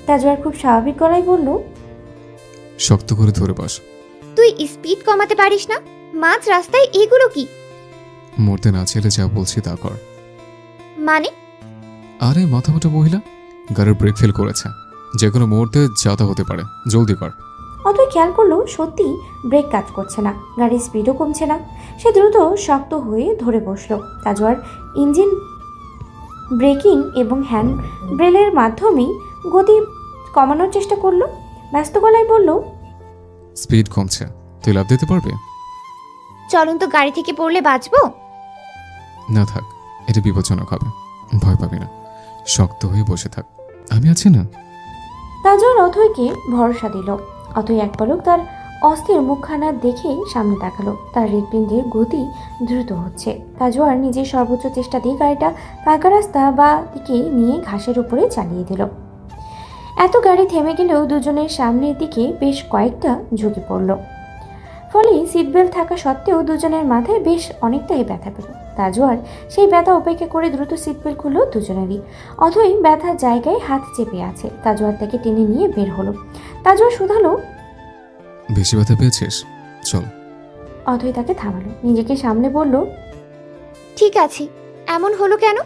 তাজওয়ার খুব স্বাভাবিক গলায় বলল, শক্ত করে ধরে বস। তুই স্পিড কমাতে পারিস না? মাঝ রাস্তায় এগুলো কি? মরতে না ছেলে যা বলছি তা কর। মানে? আরে মাথা মোটা মহিলা, গাড়ির ব্রেক ফেল করেছে, যে কোনো মুহূর্তে যাতা হতে পারে, জলদি কর। অথই খেয়াল করলো সত্যি ব্রেক কাজ করছে না, গাড়ির স্পিডও কমছে না। সে দ্রুত শক্ত হয়ে ধরে বসলো। তাজওয়ার ইঞ্জিন ব্রেকিং এবং হ্যান্ড ব্রেলের মাধ্যমেই গতি কমানোর চেষ্টা করলো। ব্যস্ত গলায় বলল, স্পিড কমছে, তুই লাভ দিতে পারবে? চলন্ত গাড়ি থেকে পড়লে বাঁচবো? না থাক, এটা বিপজ্জনক হবে, ভয় পাবি না, শক্ত হয়ে বসে থাক, আমি আছি না। তাজওয়ার অথইকে ভরসা দিল। অথই এক পলক তার অস্থির মুখখানা দেখে সামনে তাকালো। তার হৃৎপিণ্ডের গতি দ্রুত হচ্ছে। তাজওয়ার নিজের সর্বোচ্চ চেষ্টা দিয়ে গাড়িটা ফাঁকা রাস্তা বা দিকে নিয়ে ঘাসের উপরে চালিয়ে দিল। এত গাড়ি থেমে গেলেও দুজনের সামনের দিকে বেশ কয়েকটা ঝুঁকে পড়ল, ফলে সিট বেল্ট থাকা সত্ত্বেও দুজনের মাথায় বেশ অনেকটাই ব্যথা পেল। তাজওয়ার সেই ব্যথা উপেক্ষা করে দ্রুত সিট বেল্ট খুলল দুজনেরই। অথই ব্যথার জায়গায় হাত চেপে আছে। তাজওয়ার তাকে টেনে নিয়ে বের হলো। তাজওয়ার শুধালো, বেশি ব্যথা পেয়েছিস? চল। অথই তাকে থামালো, নিজেকে সামনে বলল, ঠিক আছে, এমন হলো কেন?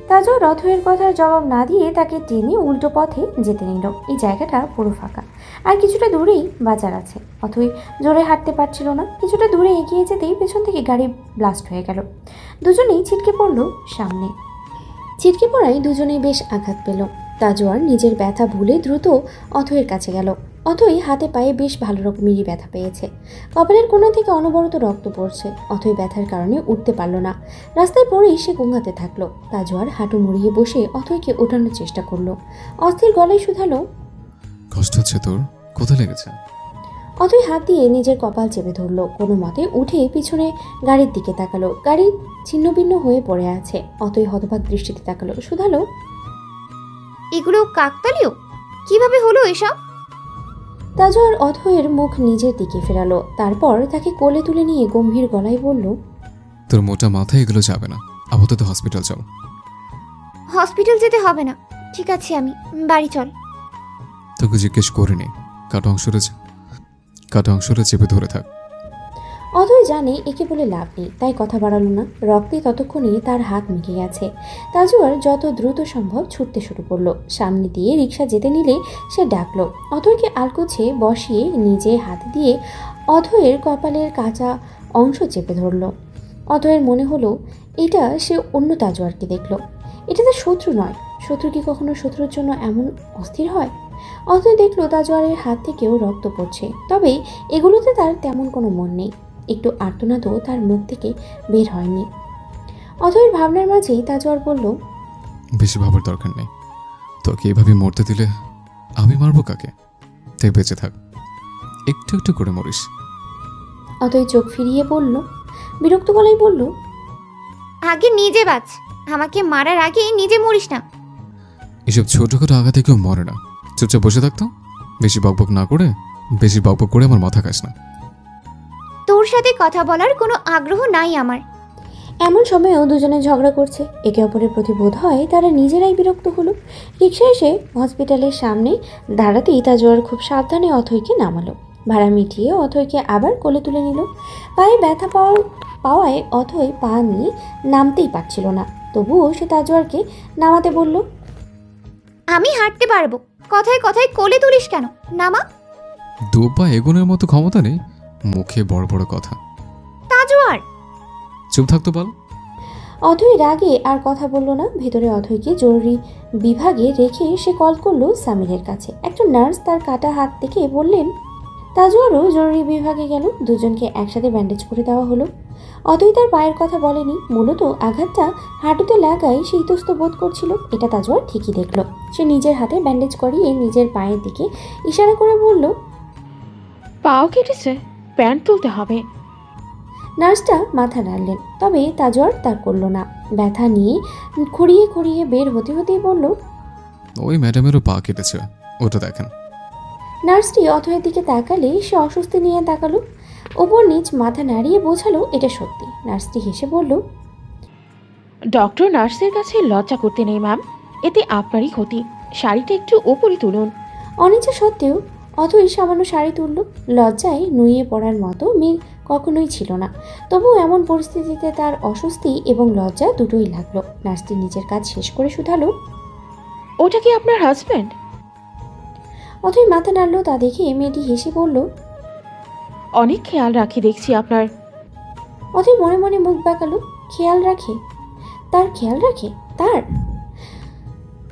তাজওয়ার অথয়ের কথার জবাব না দিয়ে তাকে টেনে উল্টো পথে যেতে নিল। এই জায়গাটা পুরো ফাঁকা, আর কিছুটা দূরেই বাজার আছে। অথই জোরে হাঁটতে পারছিল না। কিছুটা দূরে এগিয়ে যেতেই পেছন থেকে গাড়ি ব্লাস্ট হয়ে গেল। দুজনেই ছিটকে পড়ল সামনে। ছিটকে পড়ায় দুজনেই বেশ আঘাত পেল। তাজওয়ার নিজের ব্যথা ভুলে দ্রুত অথয়ের কাছে গেল। অথই হাতে পায়ে বেশ ভালো রকমেরই ব্যথা পেয়েছে। কপালের কোণা থেকে অনবরত রক্ত পড়ছে। অথই ব্যথার কারণে উঠতে পারল না। রাস্তায় পড়েই সে গোঙাতে থাকলো। তাজওয়ার হাঁটু মুড়িয়ে বসে অথইকে ওঠানোর চেষ্টা করলো। অস্থির গলায় শুধালো, কষ্ট হচ্ছে তোর? কোথায় লেগেছে? অথই হাত দিয়ে নিজের কপাল চেপে ধরলো। কোনো মতে উঠে পিছনে গাড়ির দিকে তাকালো। গাড়ি ছিন্নভিন্ন হয়ে পড়ে আছে। অথই হতবাক দৃষ্টিতে তাকালো, শুধালো, এগুলো কাকতালীয়? কিভাবে হলো এসব? তাজওয়ার অথয়ের মুখ নিজের দিকে ফেরালো। তারপর তাকে কোলে তুলে নিয়ে গম্ভীর গলায় বলল, তোর মোটা মাথায় এগুলো যাবে না, আপাতত হসপিটাল চল। হসপিটাল যেতে হবে না, ঠিক আছে, আমি বাড়ি চল। তোকে জিজ্ঞেস করিনি। কাটা অংশটা চেপে ধরে থাক। অথই জানে একে বলে লাভ নেই, তাই কথা বাড়ালো না। রক্তে ততক্ষণে তার হাত মেখে গেছে। তাজওয়ার যত দ্রুত সম্ভব ছুটতে শুরু করলো। সামনে দিয়ে রিক্সা যেতে নিলে সে ডাকলো। অথয়কে আলকোছে বসিয়ে নিজে হাত দিয়ে অথয়ের কপালের কাঁচা অংশ চেপে ধরলো। অথয়ের মনে হলো এটা সে অন্য তাজওয়ারকে দেখলো। এটা তার শত্রু নয়। শত্রু কি কখনো শত্রুর জন্য এমন অস্থির হয়? অথয় দেখলো তাজওয়ারের হাত থেকেও রক্ত পড়ছে, তবে এগুলোতে তার তেমন কোনো মন নেই। একটু আর্তনাদও তার মুখ থেকে বের হয়নি। অথয়ের ভাবনার মাঝেই তাজওয়ার বলল, বেশি ভাবার দরকার নেই। তোকে এভাবে মরতে দিলে আমি মারবো কাকে? তাই বেঁচে থাক, একটু একটু করে মরিস। অথই চোখ ফিরিয়ে বলল, বিরক্ত গলায় বলল, আগে নিজে বাঁচ, আমাকে মারার আগে নিজে মরিস না। এসব ছোটখাটো আঘাতে কেউ মরে না। চুপচাপ বসে থাকতো। বেশি বকবক করে আমার মাথা খাস না। তোর সাথে কথা বলার কোনো আগ্রহ নাই আমার। এমন সময়েও দুজনে ঝগড়া করছে। একে অপরের প্রতি বোধ হয় তারা নিজেরাই বিরক্ত হলো। রিক্সা এসে হসপিটালের সামনে দাঁড়াতেই তাজওয়ার খুব সাবধানে অথয়কে নামালো। ভাড়া মিটিয়ে অথয়কে আবার কোলে তুলে নিল। পায়ে ব্যথা পাওয়ায় অথয় পা নিয়ে নামতেই পারছিল না। তবুও সে তাজওয়ারকে নামাতে বলল, আমি হাঁটতে পারবো, কথায় কথায় কোলে তুলিস কেন? নামা। দু পা এগোনোর মতো ক্ষমতা নেই, মুখে বড় বড় কথা। তাজওয়ার, চুপ থাকতো বল। অথই রাগে আর কথা বলল না। ভেতরে অথয়কে জরুরি বিভাগে রেখে সে কল করলো সামিরের কাছে। একজন নার্স তার কাটা হাত দেখে বললেন, তাজওয়ারও জরুরি বিভাগে গেল। দুজনকে একসাথে ব্যান্ডেজ করে দেওয়া হলো। অথই তার পায়ের কথা বলেনি। মূলত আঘাতটা হাঁটুতে লাগায় সে ইতস্ত বোধ করছিল। এটা তাজওয়ার ঠিকই দেখলো। সে নিজের হাতে ব্যান্ডেজ করিয়ে নিজের পায়ের দিকে ইশারা করে বলল, পাও কেটেছে, প্যান্ট তুলতে হবে। নার্সটা মাথা নাড়লেন, তবে তাজওয়ার তা করল না। ব্যথা নিয়ে খুঁড়িয়ে খুঁড়িয়ে বের হতে হতেই বলল, ওই ম্যাডামেরও পা কেটেছে, ওটা দেখেন। নার্সটি অথয়ের দিকে তাকালে সে অস্বস্তি নিয়ে তাকালো। ওপর নিচ মাথা নাড়িয়ে বোঝালো এটা সত্যি। নার্সটি হেসে বলল, ডক্টর নার্সের কাছে লজ্জা করতে নেই ম্যাম, এতে আপনারই ক্ষতি। শাড়িটা একটু ওপরে তুলুন। অনিচ্ছা সত্ত্বেও অথই সামান্য শাড়ি তুলল। লজ্জায় নুয়ে পড়ার মতো মেয়ে কখনোই ছিল না। তবু এমন পরিস্থিতিতে তার অস্বস্তি এবং লজ্জা দুটোই লাগলো। নার্সটি নিজের কাজ শেষ করে শুধালো, ওটা কি আপনার হাজব্যান্ড? অথই মাথা নাড়লো। তা দেখে মেয়েটি হেসে বলল, অনেক খেয়াল রাখি দেখছি আপনার। অথই মনে মনে মুখ বাঁকালো। খেয়াল রাখে? তার খেয়াল রাখে? তার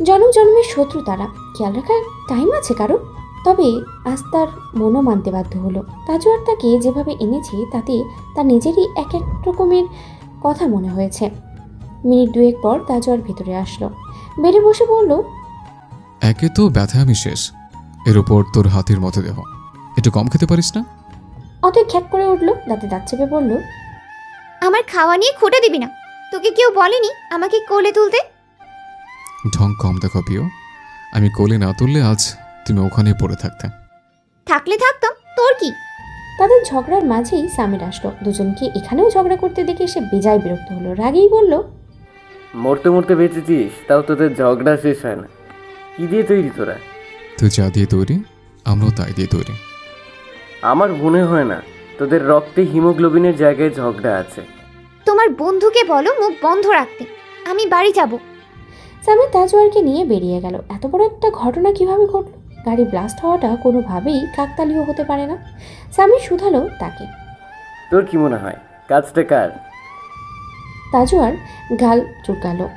জন্ম জন্মের শত্রু তারা। খেয়াল রাখার টাইম আছে কারো? তবে আজ তার মনও মানতে বাধ্য হলো। তাজওয়ার তাকে যেভাবে এনেছে তাতে তার নিজেরই এক এক রকমের কথা মনে হয়েছে। মিনিট দুয়েক পর তাজওয়ার ভেতরে আসলো। বেডে বসে বলল, একে তো ব্যথা আমি শেষ, এর উপর তোর হাতির মতো দেহ, একটু কম খেতে পারিস না? অতই খ্যাক করে উঠলো। দাঁতে দাঁত চেপে বলল, আমার খাওয়া নিয়ে খোটা দিবি না। তোকে কেউ বলেনি আমাকে কোলে তুলতে? ঢং কম দেখো প্রিয়, আমি কোলে না তুললে আজ তুমি ওখানেই পড়ে থাকতে। থাকলে থাকতাম, তোর কি? তাদের ঝগড়ার মাঝেই সামির আসলো। দুজনকে এখানেও ঝগড়া করতে দেখে সে বেজায় বিরক্ত হলো। রাগেই বলল, মরতে মরতে বেঁচেছিস, তাও তোদের ঝগড়া শেষ হয় না। কি দিয়ে তৈরি তোরা? তুই যা দিয়ে তৈরি, আমরাও তাই দিয়ে তৈরি। আমার মনে হয় না তোদের রক্তে হিমোগ্লোবিনের জায়গায় ঝগড়া আছে। তোমার বন্ধুকে বলো মুখ বন্ধ রাখতে, আমি বাড়ি যাব। সামির তাজওয়ারকে নিয়ে বেরিয়ে গেল। এত বড় একটা ঘটনা কিভাবে ঘটলো? গাড়ি ব্লাস্ট হওয়াটা কোনোভাবেই কাকতালীয় হতে পারে না। সামির শুধালো তাকে, তোর কি মনে হয় কাজটা কার? তাজওয়ার গাল চুকালো।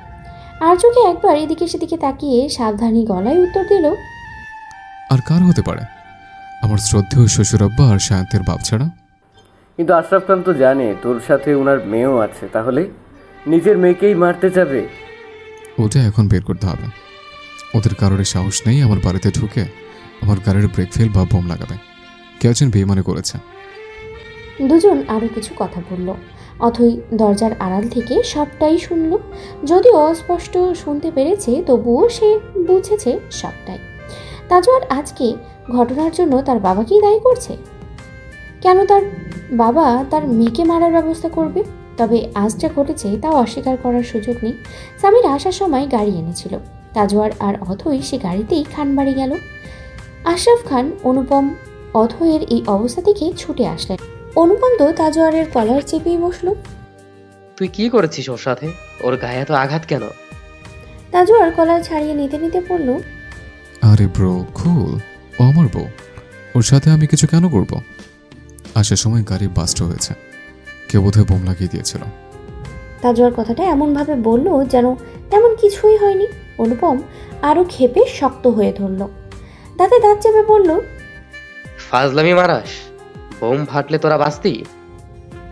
আর চোখে একবার এদিকে সেদিকে তাকিয়ে সাবধানী গলায় উত্তর দিল, আর কার হতে পারে? আমার শ্রদ্ধেয় শ্বশুরাব্বা আর সায়ন্তের বাপ ছাড়া। কিন্তু আশরাফ খান তো জানে তোর সাথে ওনার মেয়েও আছে, তাহলে নিজের মেয়েকেই মারতে যাবে? ওটা এখন বের করতে হবে। ওদের কারোর সাহস নেই আমার বাড়িতে ঢুকে আমার গাড়ির ব্রেক ফেল বা বোম লাগাবে। কেউ একজন বেইমানি করেছে। দুজন আরও কিছু কথা বলল। অথই দরজার আড়াল থেকে সবটাই শুনল। যদিও অস্পষ্ট শুনতে পেরেছে, তবুও সে বুঝেছে সবটাই। তাজওয়ার আজকে ঘটনার জন্য তার বাবাকেই দায়ী করছে। কেন তার বাবা তার মেয়েকে মারার ব্যবস্থা করবে? তবে আজ যা ঘটেছে তাও অস্বীকার করার সুযোগ নেই। সামির আসার সময় গাড়ি এনেছিল। তাজওয়ার আর অথই সে গাড়িতেই খানবাড়ি গেল। আশরাফ খান, অনুপম অথয়ের এই অবস্থা দেখে ছুটে আসলেন। অনুপম তো তাজওয়ারের কলার চেপেই বসলো। তুই কি করেছিস ওর সাথে? ওর গায়ে এত আঘাত কেন? তাজওয়ার কলার ছাড়িয়ে নিতে নিতে পড়ল, আরে ব্রো কুল, ও আমার বউ, ওর সাথে আমি কিছু কেন করব? আসার সময় গাড়ি বাস্ট হয়েছে, কেউ বোধহয় বোম লাগিয়ে দিয়েছিল। তাজওয়ার কথাটা এমনভাবে বলল যেন তেমন কিছুই হয়নি। অনুপম আরও ক্ষেপে শক্ত হয়ে ধরল। দাঁতে দাঁত চেপে বলল, ফাজলামি মারাস? বোম ফাটলে তোরা বাঁচতি?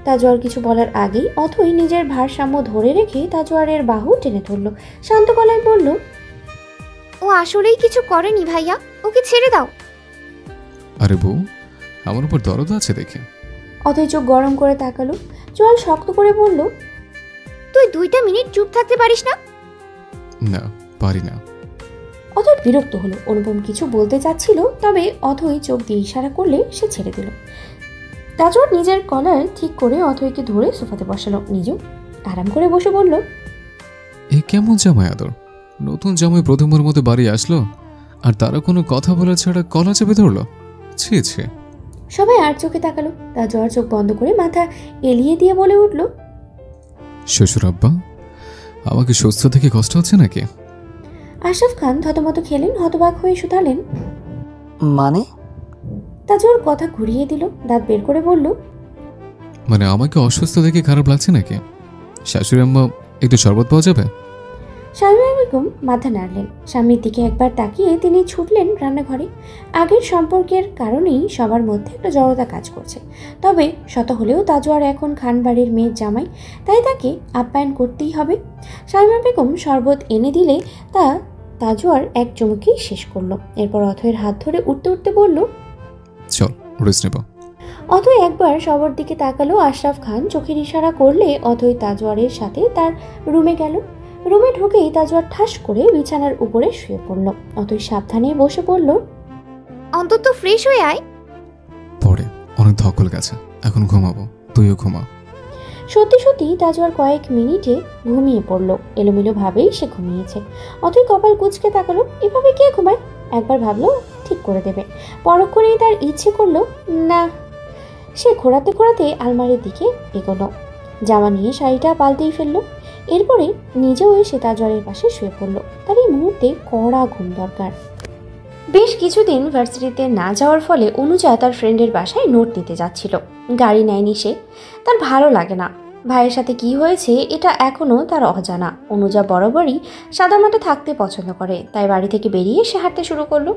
তাজওয়ার কিছু বলার আগেই অথই নিজের ভারসাম্য ধরে রেখে তাজওয়ারের বাহু টেনে ধরল। শান্ত গলায় বলল, ও আসলেই কিছু করেনি ভাইয়া, ওকে ছেড়ে দাও। আরে বউ, আমার উপর দরদ আছে দেখে। অথই চোখ গরম করে তাকালো। চোয়াল শক্ত করে বলল, তুই 2টা মিনিট চুপ থাকতে পারিস না? না, পারি না। অথই বিরক্ত হলো। অনুপম কিছু বলতে চাচ্ছিল, তবে অথই চোখ দিয়ে ইশারা করলে সে ছেড়ে দিল। তাজওয়ার নিজের কলার ঠিক করে অথইকে ধরে সোফাতে বসালো। নিজেও আরাম করে বসে বলল, এ কেমন জামাই আদর? নতুন জামাই প্রথমবার মতো বাড়ি আসলো আর তারা কোনো কথা বলা ছাড়া কলা চেপে ধরলো। ছি ছি। সবাই আর চোখে তাকালো। তাজওয়ার চোখ বন্ধ করে মাথা এলিয়ে দিয়ে বলে উঠল, শ্বশুর আব্বা, আমাকে সুস্থ থেকে কষ্ট হচ্ছে নাকি? আশরাফ খান থতমত খেলেন, হতবাক হয়ে শুধালেন, মানে? তাজওয়ার কথা ঘুরিয়ে দিল, দাঁত বের করে বলল, মানে আমাকে অসুস্থ দেখে খারাপ লাগছে নাকি? শাশুড়ি আম্মা, একটু শরবত পাওয়া যাবে? শামিমা বেগম মাথা নাড়লেন। স্বামীর দিকে একবার তাকিয়ে তিনি ছুটলেন রান্নাঘরে। আগের সম্পর্কের কারণেই সবার মধ্যে একটা জড়তা কাজ করছে। তবে শত হলেও তাজওয়ার এখন খানবাড়ির মেয়ের জামাই, তাই তাকে আপ্যায়ন করতেই হবে। শামিমা বেগম শরবত এনে দিলে তা তাজওয়ার এক চুমুকেই শেষ করলো। এরপর অথয়ের হাত ধরে উঠতে উঠতে বলল, চল রেস্ট নেব। অথই একবার সবার দিকে তাকালো। আশরাফ খান চোখের ইশারা করলে অথই তাজওয়ারের সাথে তার রুমে গেল। রুমে ঢুকেই তাজওয়ার ঠাস করে বিছানার উপরে শুয়ে পড়ল। অথই সাবধানে বসে পড়ল, অন্তত ফ্রেশ হয়ে আয়। পরে অনেক ধকল গেছে, এখন ঘুমাবো, তুইও ঘুমা। সত্যি সত্যি তাজওয়ার কয়েক মিনিটে ঘুমিয়ে পড়ল। এলোমেলো ভাবেই সে ঘুমিয়েছে। অথই কপাল কুঁচকে তাকালো। এভাবে কে ঘুমায়? একবার ভাবলো ঠিক করে দেবে, পরক্ষণেই তার ইচ্ছে করলো না। সে ঘোরাতে ঘোরাতে আলমারির দিকে এগোলো। জামা নিয়ে শাড়িটা পাল্টেই ফেললো। এরপরে নিজেও এসে তাজওয়ারের পাশে শুয়ে পড়ল। তার এই মুহূর্তে কড়া ঘুম দরকার। বেশ কিছুদিন ভার্সিটিতে না যাওয়ার ফলে অনুজা তার ফ্রেন্ডের বাসায় নোট নিতে যাচ্ছিল। গাড়ি নেয়নি সে, তার ভালো লাগে না। ভাইয়ের সাথে কি হয়েছে এটা এখনও তার অজানা। অনুজা বরাবরই সাদামাটা থাকতে পছন্দ করে, তাই বাড়ি থেকে বেরিয়ে সে হাঁটতে শুরু করলো।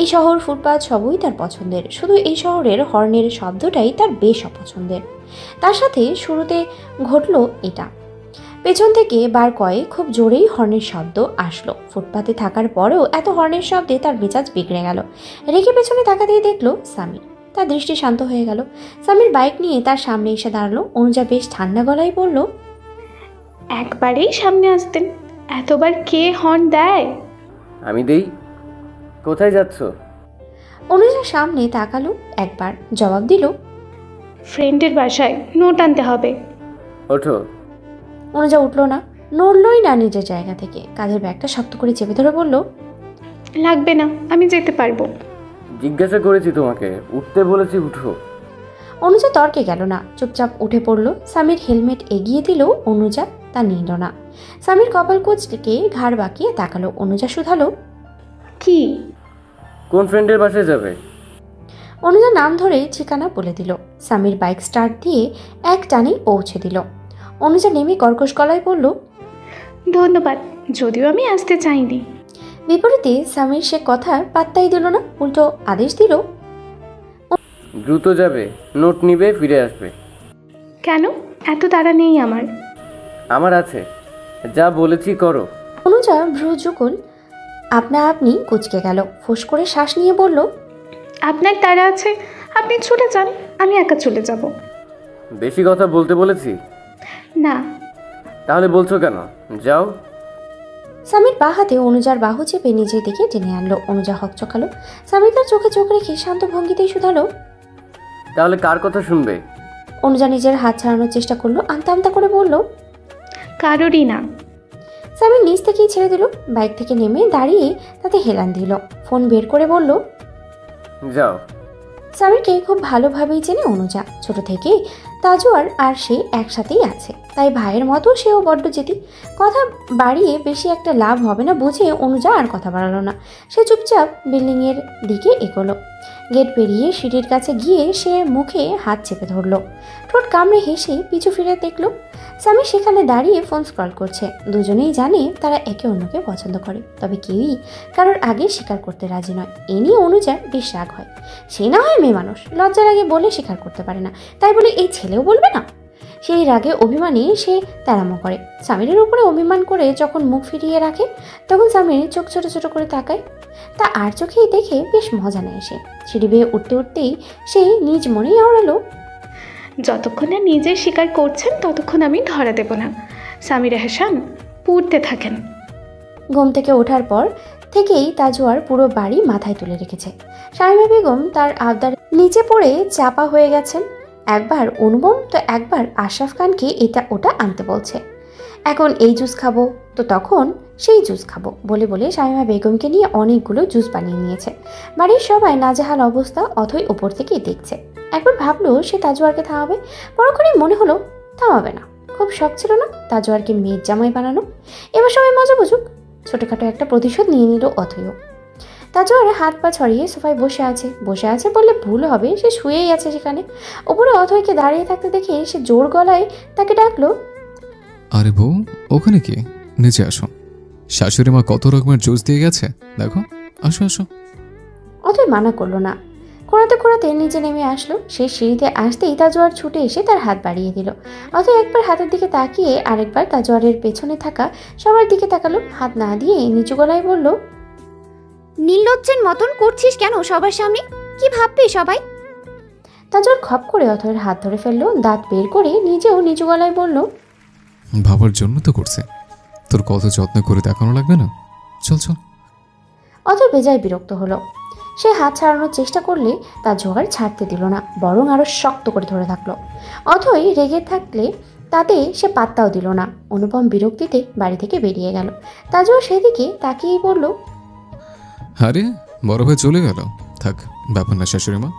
এই শহর, ফুটপাত সবই তার পছন্দের, শুধু এই শহরের হর্নের শব্দটাই তার বেশ অপছন্দের। তার সাথে শুরুতে ঘটল এটা। পেছন থেকে বার কয়েক খুব জোরেই হর্নের শব্দ আসলো। ফুটপাতে থাকার পরেও এত হর্নের শব্দে তার মেজাজ বিগড়ে গেল। রেখে পেছনে তাকাতেই দেখলো সামির। তার দৃষ্টি শান্ত হয়ে গেল। সামির বাইক নিয়ে তার সামনে এসে দাঁড়ালো। অনুজা বেশ ঠান্ডা গলায় বলল, একবারেই সামনে আসতেন, এতবার কে হর্ন দেয়? আমি দেই? কোথায় যাচ্ছ? অনুজার সামনে তাকালো একবার, জবাব দিল, ফ্রেন্ডের বাসায় নোট আনতে হবে। ওঠো। অনুজা উঠল না, নড়লই না নিজের জায়গা থেকে। কাঁধের ব্যাগটা শক্ত করে চেপে ধরে বলল, লাগবে না, আমি যেতে পারবো। জিজ্ঞাসা করেছি তোমাকে, উঠতে বলেছি, উঠো। অনুজা তর্কে গেল না, চুপচাপ উঠে পড়ল। স্বামীর হেলমেট এগিয়ে দিল, অনুজা তা নিল না। স্বামীর কপাল কুঁচকে ঘাড় বাঁকিয়ে তাকালো। অনুজা শুধালো, কি? কোন ফ্রেন্ডের বাসায় যাবে? অনুজা নাম ধরে ঠিকানা বলে দিল। স্বামীর বাইক স্টার্ট দিয়ে এক টানে পৌঁছে দিল। অনুজা নেমে কর্কশ গলায় বলল, ধন্যবাদ, যদিও আমি আসতে চাইনি। বিপরীতে স্বামীর সে কথার পাত্তাই দিল না, উল্টো আদেশ দিল, দ্রুত যাবে, নোট নিবে, ফিরে আসবে। কেন? এত তাড়া নেই আমার। আমার আছে, যা বলেছি করো। অনুজা ভ্রু যুগল আপনা আপনি কুঁচকে গেল। ফোঁস করে শ্বাস নিয়ে বলল, আপনার তাড়া আছে, আপনি ছুটে যান, আমি একা চলে যাব। বেশি কথা বলতে বলেছি? না। তাহলে বলছো কেন? যাও। স্বামীর বাঁ হাতে অনুজার বাহু চেপে নিজের দিকে টেনে আনলো। অনুজা হকচকালো। স্বামী তার চোখে চোখ রেখে শান্ত ভঙ্গিতেই শুধালো, তাহলে কার কথা শুনবে? অনুজা নিজের হাত ছাড়ানোর চেষ্টা করলো, আমতা আমতা করে বলল, কারোরই না। স্বামী নিজ থেকেই ছেড়ে দিল। বাইক থেকে নেমে দাঁড়িয়ে তাতে হেলান দিল। ফোন বের করে বলল, যাও। স্বামীকে খুব ভালোভাবেই চেনে অনুজা। ছোট থেকে তাজওয়ার আর সে একসাথেই আছে, তাই ভাইয়ের মতো সেও বড্ড জেদি। কথা বাড়িয়ে বেশি একটা লাভ হবে না বুঝে অনুজা আর কথা বাড়ালো না। সে চুপচাপ বিল্ডিংয়ের দিকে এগোলো। গেট পেরিয়ে সিঁড়ির কাছে গিয়ে সে মুখে হাত চেপে ধরলো। ঠোঁট কামড়ে হেসে পিছু ফিরে দেখলো স্বামী সেখানে দাঁড়িয়ে ফোন স্ক্রল করছে। দুজনেই জানে তারা একে অন্যকে পছন্দ করে, তবে কেউই কারোর আগে স্বীকার করতে রাজি নয়। এ নিয়ে অনুজার বেশ রাগ হয়। সে না হয় মেয়ে মানুষ, লজ্জার আগে বলে স্বীকার করতে পারে না, তাই বলে এই ছেলেও বলবে না। সেই রাগে অভিমানে সে তেরামো করে। স্বামীর উপরে অভিমান করে যখন মুখ ফিরিয়ে রাখে, তখন স্বামীর চোখ ছোট ছোট করে তাকায়। তা আর চোখেই দেখে বেশ মজা নেয় সে। সিঁড়ি বেয়ে উঠতে উঠতেই সে নিজ মনেই আওড়ালো, যতক্ষণ না নিজে স্বীকার করছেন ততক্ষণ আমি ধরা দেব না। সামির এহসান পড়তে থাকেন। ঘুম থেকে ওঠার পর থেকেই তাজওয়ার পুরো বাড়ি মাথায় তুলে রেখেছে। শামিমা বেগম তার আবদার নিচে পড়ে চাপা হয়ে গেছেন। একবার অনুপম তো একবার আশরাফ খানকে এটা ওটা আনতে বলছে। এখন এই জুস খাবো তো তখন সেই জুস খাবো বলে বলে শামিমা বেগমকে নিয়ে অনেকগুলো জুস বানিয়ে নিয়েছে। বাড়ির সবাই নাজেহাল অবস্থা, অথই ওপর থেকেই দেখছে। একবার ভাবলো সে তাজওয়ারকে থামাবে, পরক্ষণে মনে হলো থামাবে না। খুব শখ ছিল না তাজওয়ারকে মেয়ের জামাই বানানো। এবার সবাই মজা বুঝুক। ছোটোখাটো একটা প্রতিশোধ নিয়ে নিল অথইও। তাজওয়ার হাত পা ছড়িয়ে সোফায় বসে আছে বললে ভুল হবে, সে শুয়েই আছে সেখানে। ওপরে অথইকে দাঁড়িয়ে থাকতে দেখে সে জোর গলায় তাকে ডাকলো, আরে বউ, ওখানে কি? নিচে আসো, শাশুড়ি মা কত রকমের জুস দিয়ে গেছে, দেখো, আসো আসো। অথই মানা করলো না। খোঁড়াতে খোঁড়াতে নিচে নেমে আসলো। সে সিঁড়িতে আসতেই তাজওয়ার ছুটে এসে তার হাত বাড়িয়ে দিল। অথই একবার হাতের দিকে তাকিয়ে আরেকবার তাজওয়ারের পেছনে থাকা সবার দিকে তাকালো। হাত না দিয়ে নিচু গলায় বলল, নির্লজ্জের মতন করছিস কেন সবার সামনে? কি ভাববে সবাই? তাজওয়ার খপ করে অথয়ের হাত ধরে ফেললো। দাঁত বের করে নিজেও নিচু গলায় বলল, ভাবার জন্য তো করছে, তোর কত যত্ন করে দেখানো লাগবে না, চল চল। অথয় বেজায় বিরক্ত হলো। সে হাত ছাড়ানোর চেষ্টা করলে তাজওয়ার ছাড়তে দিল না, বরং আরো শক্ত করে ধরে থাকলো। অথয় রেগে থাকলে তাতে সে পাত্তাও দিল না। অনুপম বিরক্তিতে বাড়ি থেকে বেরিয়ে গেল। তাজওয়ার সেদিকে তাকিয়েই বলল, আরে বড় ভাই চলে গেল, থাক, ব্যাপার না শাশুড়ি মা।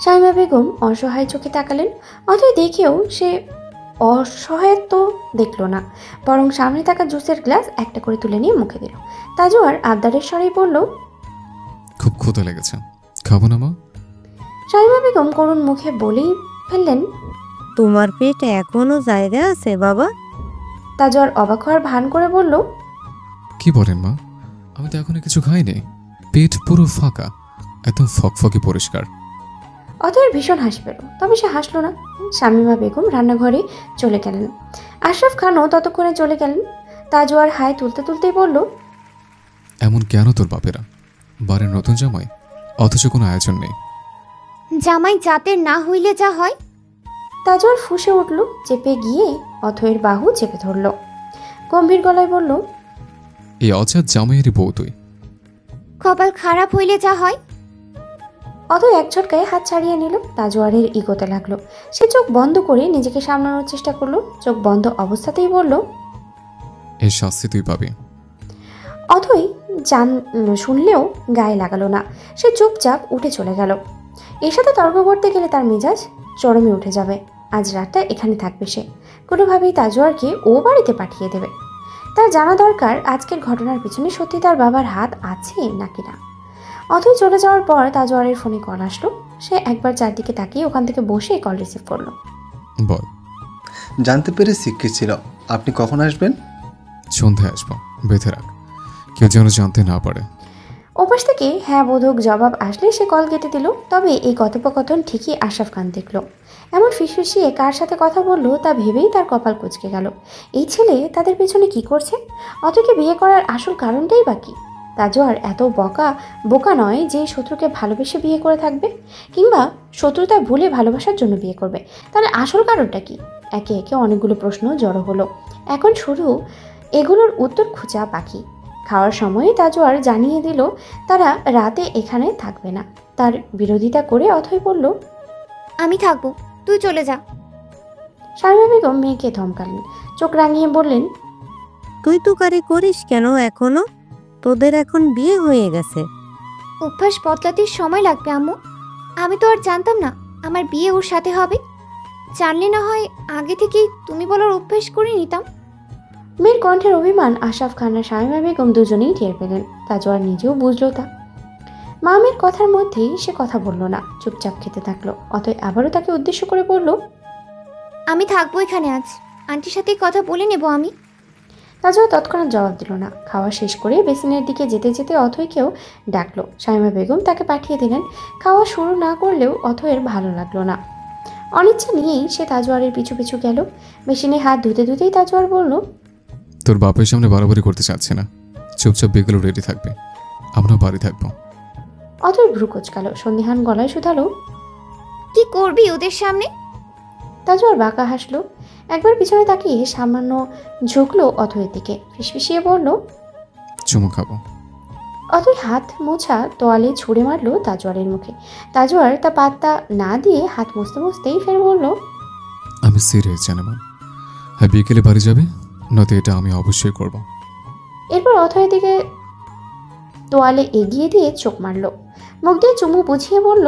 শামিমা বেগম অসহায় চোখে তাকালেন। অথয় দেখেও সে অসহায়ত্ব দেখল না, বরং সামনে থাকা জুসের গ্লাস একটা করে তুলে নিয়ে মুখে দিল। তাজওয়ার আবদারের স্বরেই বলল, খুব ক্ষুধা লেগেছে, খাবো না মা? শামিমা বেগম করুণ মুখে বলেই ফেললেন, তোমার পেট এখনো জায়গা আছে বাবা? তাজওয়ার অবাক হওয়ার ভান করে বলল, কি বলেন মা, আমি তো এখনো কিছু খাইনি, পেট পুরো ফাঁকা, একদম ফকফকে পরিষ্কার। অথয়ের ভীষণ হাসি পেল, তবে সে হাসলো না। শামিমা বেগম রান্নাঘরে চলে গেলেন। আশরাফ খানও ততক্ষণে চলে গেলেন। তাজওয়ার হাই তুলতে তুলতেই বলল, এমন কেন তোর বাপেরা? বাড়ির নতুন জামাই, অথচ কোনো আয়োজন নেই। জামাই জাতের না হইলে যা হয়। তাজওয়ার ফুঁসে উঠল, চেপে গিয়ে অথয়ের বাহু চেপে ধরল। গম্ভীর গলায় বলল, এই অজাত জামাইয়েরই বউ তুই? কপাল খারাপ হইলে যা হয়। অথই এক ঝটকায় হাত ছাড়িয়ে নিল। তাজওয়ারের ইগোতে লাগলো। সে চোখ বন্ধ করে নিজেকে সামলানোর চেষ্টা করলো। চোখ বন্ধ অবস্থাতেই বলল, এর শাস্তি তুই পাবি। অথই শুনলেও গায়ে লাগালো না। সে চুপচাপ উঠে চলে গেল। এর সাথে তর্ক করতে গেলে তার মেজাজ চরমে উঠে যাবে। আজ রাতটা এখানে থাকবে সে। কোনোভাবেই তাজওয়ারকে ও বাড়িতে পাঠিয়ে দেবে। তার জানা দরকার আজকের ঘটনার পিছনে সত্যি তার বাবার হাত আছে নাকি না। অথই চলে যাওয়ার পর তাজওয়ারের ফোনে কল আসলো। সে একবার চারদিকে তাকিয়ে ওখান থেকে বসে কল রিসিভ করলো। বল। জানতে পেরেছি কি ছিল। আপনি কখন আসবেন? সন্ধ্যায় আসবো, বেঁধে রাখ, কেউ যেন জানতে না পারে। ওপাশ থেকে হ্যাঁ বোধক জবাব আসলে সে কল কেটে দিল। তবে এই কথোপকথন ঠিকই আশরাফ খান দেখল। এমন ফিসফিসিয়ে কার সাথে কথা বললো তা ভেবেই তার কপাল কুঁচকে গেল। এই ছেলে তাদের পেছনে কি করছে? অথকে বিয়ে করার আসল কারণটাই বাকি। তাজওয়ার এত বোকা নয় যে শত্রুকে ভালোবেসে বিয়ে করে থাকবে, কিংবা শত্রুতা ভুলে ভালোবাসার জন্য বিয়ে করবে। তাহলে আসল কারণটা কি? একে একে অনেকগুলো প্রশ্ন জড়ো হলো। এখন শুধু এগুলোর উত্তর খোঁজা বাকি। খাওয়ার সময় তাজওয়ার জানিয়ে দিল তারা রাতে এখানে থাকবে না। তার বিরোধিতা করে অথই বলল, আমি থাকবো, তুই চলে যা। শামীমা বেগম মেয়েকে ধমকালেন। চোখ রাঙিয়ে বললেন, তুই তো কারে করিস কেন এখনো? তোদের এখন বিয়ে হয়ে গেছে। অভ্যাস বদলাতে সময় লাগবে আম্মু। আমি তো আর জানতাম না আমার বিয়ে ওর সাথে হবে। জানলে না হয় আগে থেকেই তুমি বলার অভ্যাস করে নিতাম। মেয়ের কণ্ঠের অভিমান আশরাফ খান আর শামীমা বেগম দুজনেই টের পেলেন। তাজওয়ার নিজেও বুঝলো তা। মামের কথার মধ্যেই সে কথা বলল না, চুপচাপ খেতে থাকলো। অতএব আবারও তাকে উদ্দেশ্য করে বলল, আমি থাকবো এখানে আজ, আন্টির সাথে কথা বলে নেব আমি। তাজওয়ার তৎক্ষণাৎ জবাব দিল না। খাওয়া শেষ করে বেসিনের দিকে যেতে যেতে অথয়কেও ডাকলো। শামীমা বেগম তাকে পাঠিয়ে দিলেন। খাওয়া শুরু না করলেও অথয়ের ভালো লাগলো না। অনিচ্ছা নিয়েই সে তাজওয়ারের পিছু পিছু গেল। বেসিনে হাত ধুতে ধুতেই তাজওয়ার বলল, তোর বাপের সামনে বাড়াবাড়ি করতে চাচ্ছে না, চুপচাপ বিকেলে রেডি থাকবে, আমরা বাড়ি থাকবো। অথয় ভ্রু কোচকালো, সন্দিহান গলায় শুধালো, কি করবি ওদের সামনে? তাজওয়ার বাঁকা হাসলো। একবার পিছনে তাকিয়ে সামান্য ঝুঁকলো অথয়ের দিকে। ফিসফিসিয়ে বলল, চুমু খাবো। অথয় হাত মোছা তোয়ালে ছুঁড়ে মারলো তাজওয়ারের মুখে। তাজওয়ার তা পাত্তা না দিয়ে হাত মুছতে মুছতেই ফের বলল, আমি সিরিয়াস জানেমান। হ্যাঁ, বিকেলে বাড়ি যাবে, নয়তো এটা আমি অবশ্যই করব। এরপর অথয়ের দিকে তোয়ালে এগিয়ে দিয়ে চোখ মারলো। মুখ দিয়ে চুমু বুঝিয়ে বলল,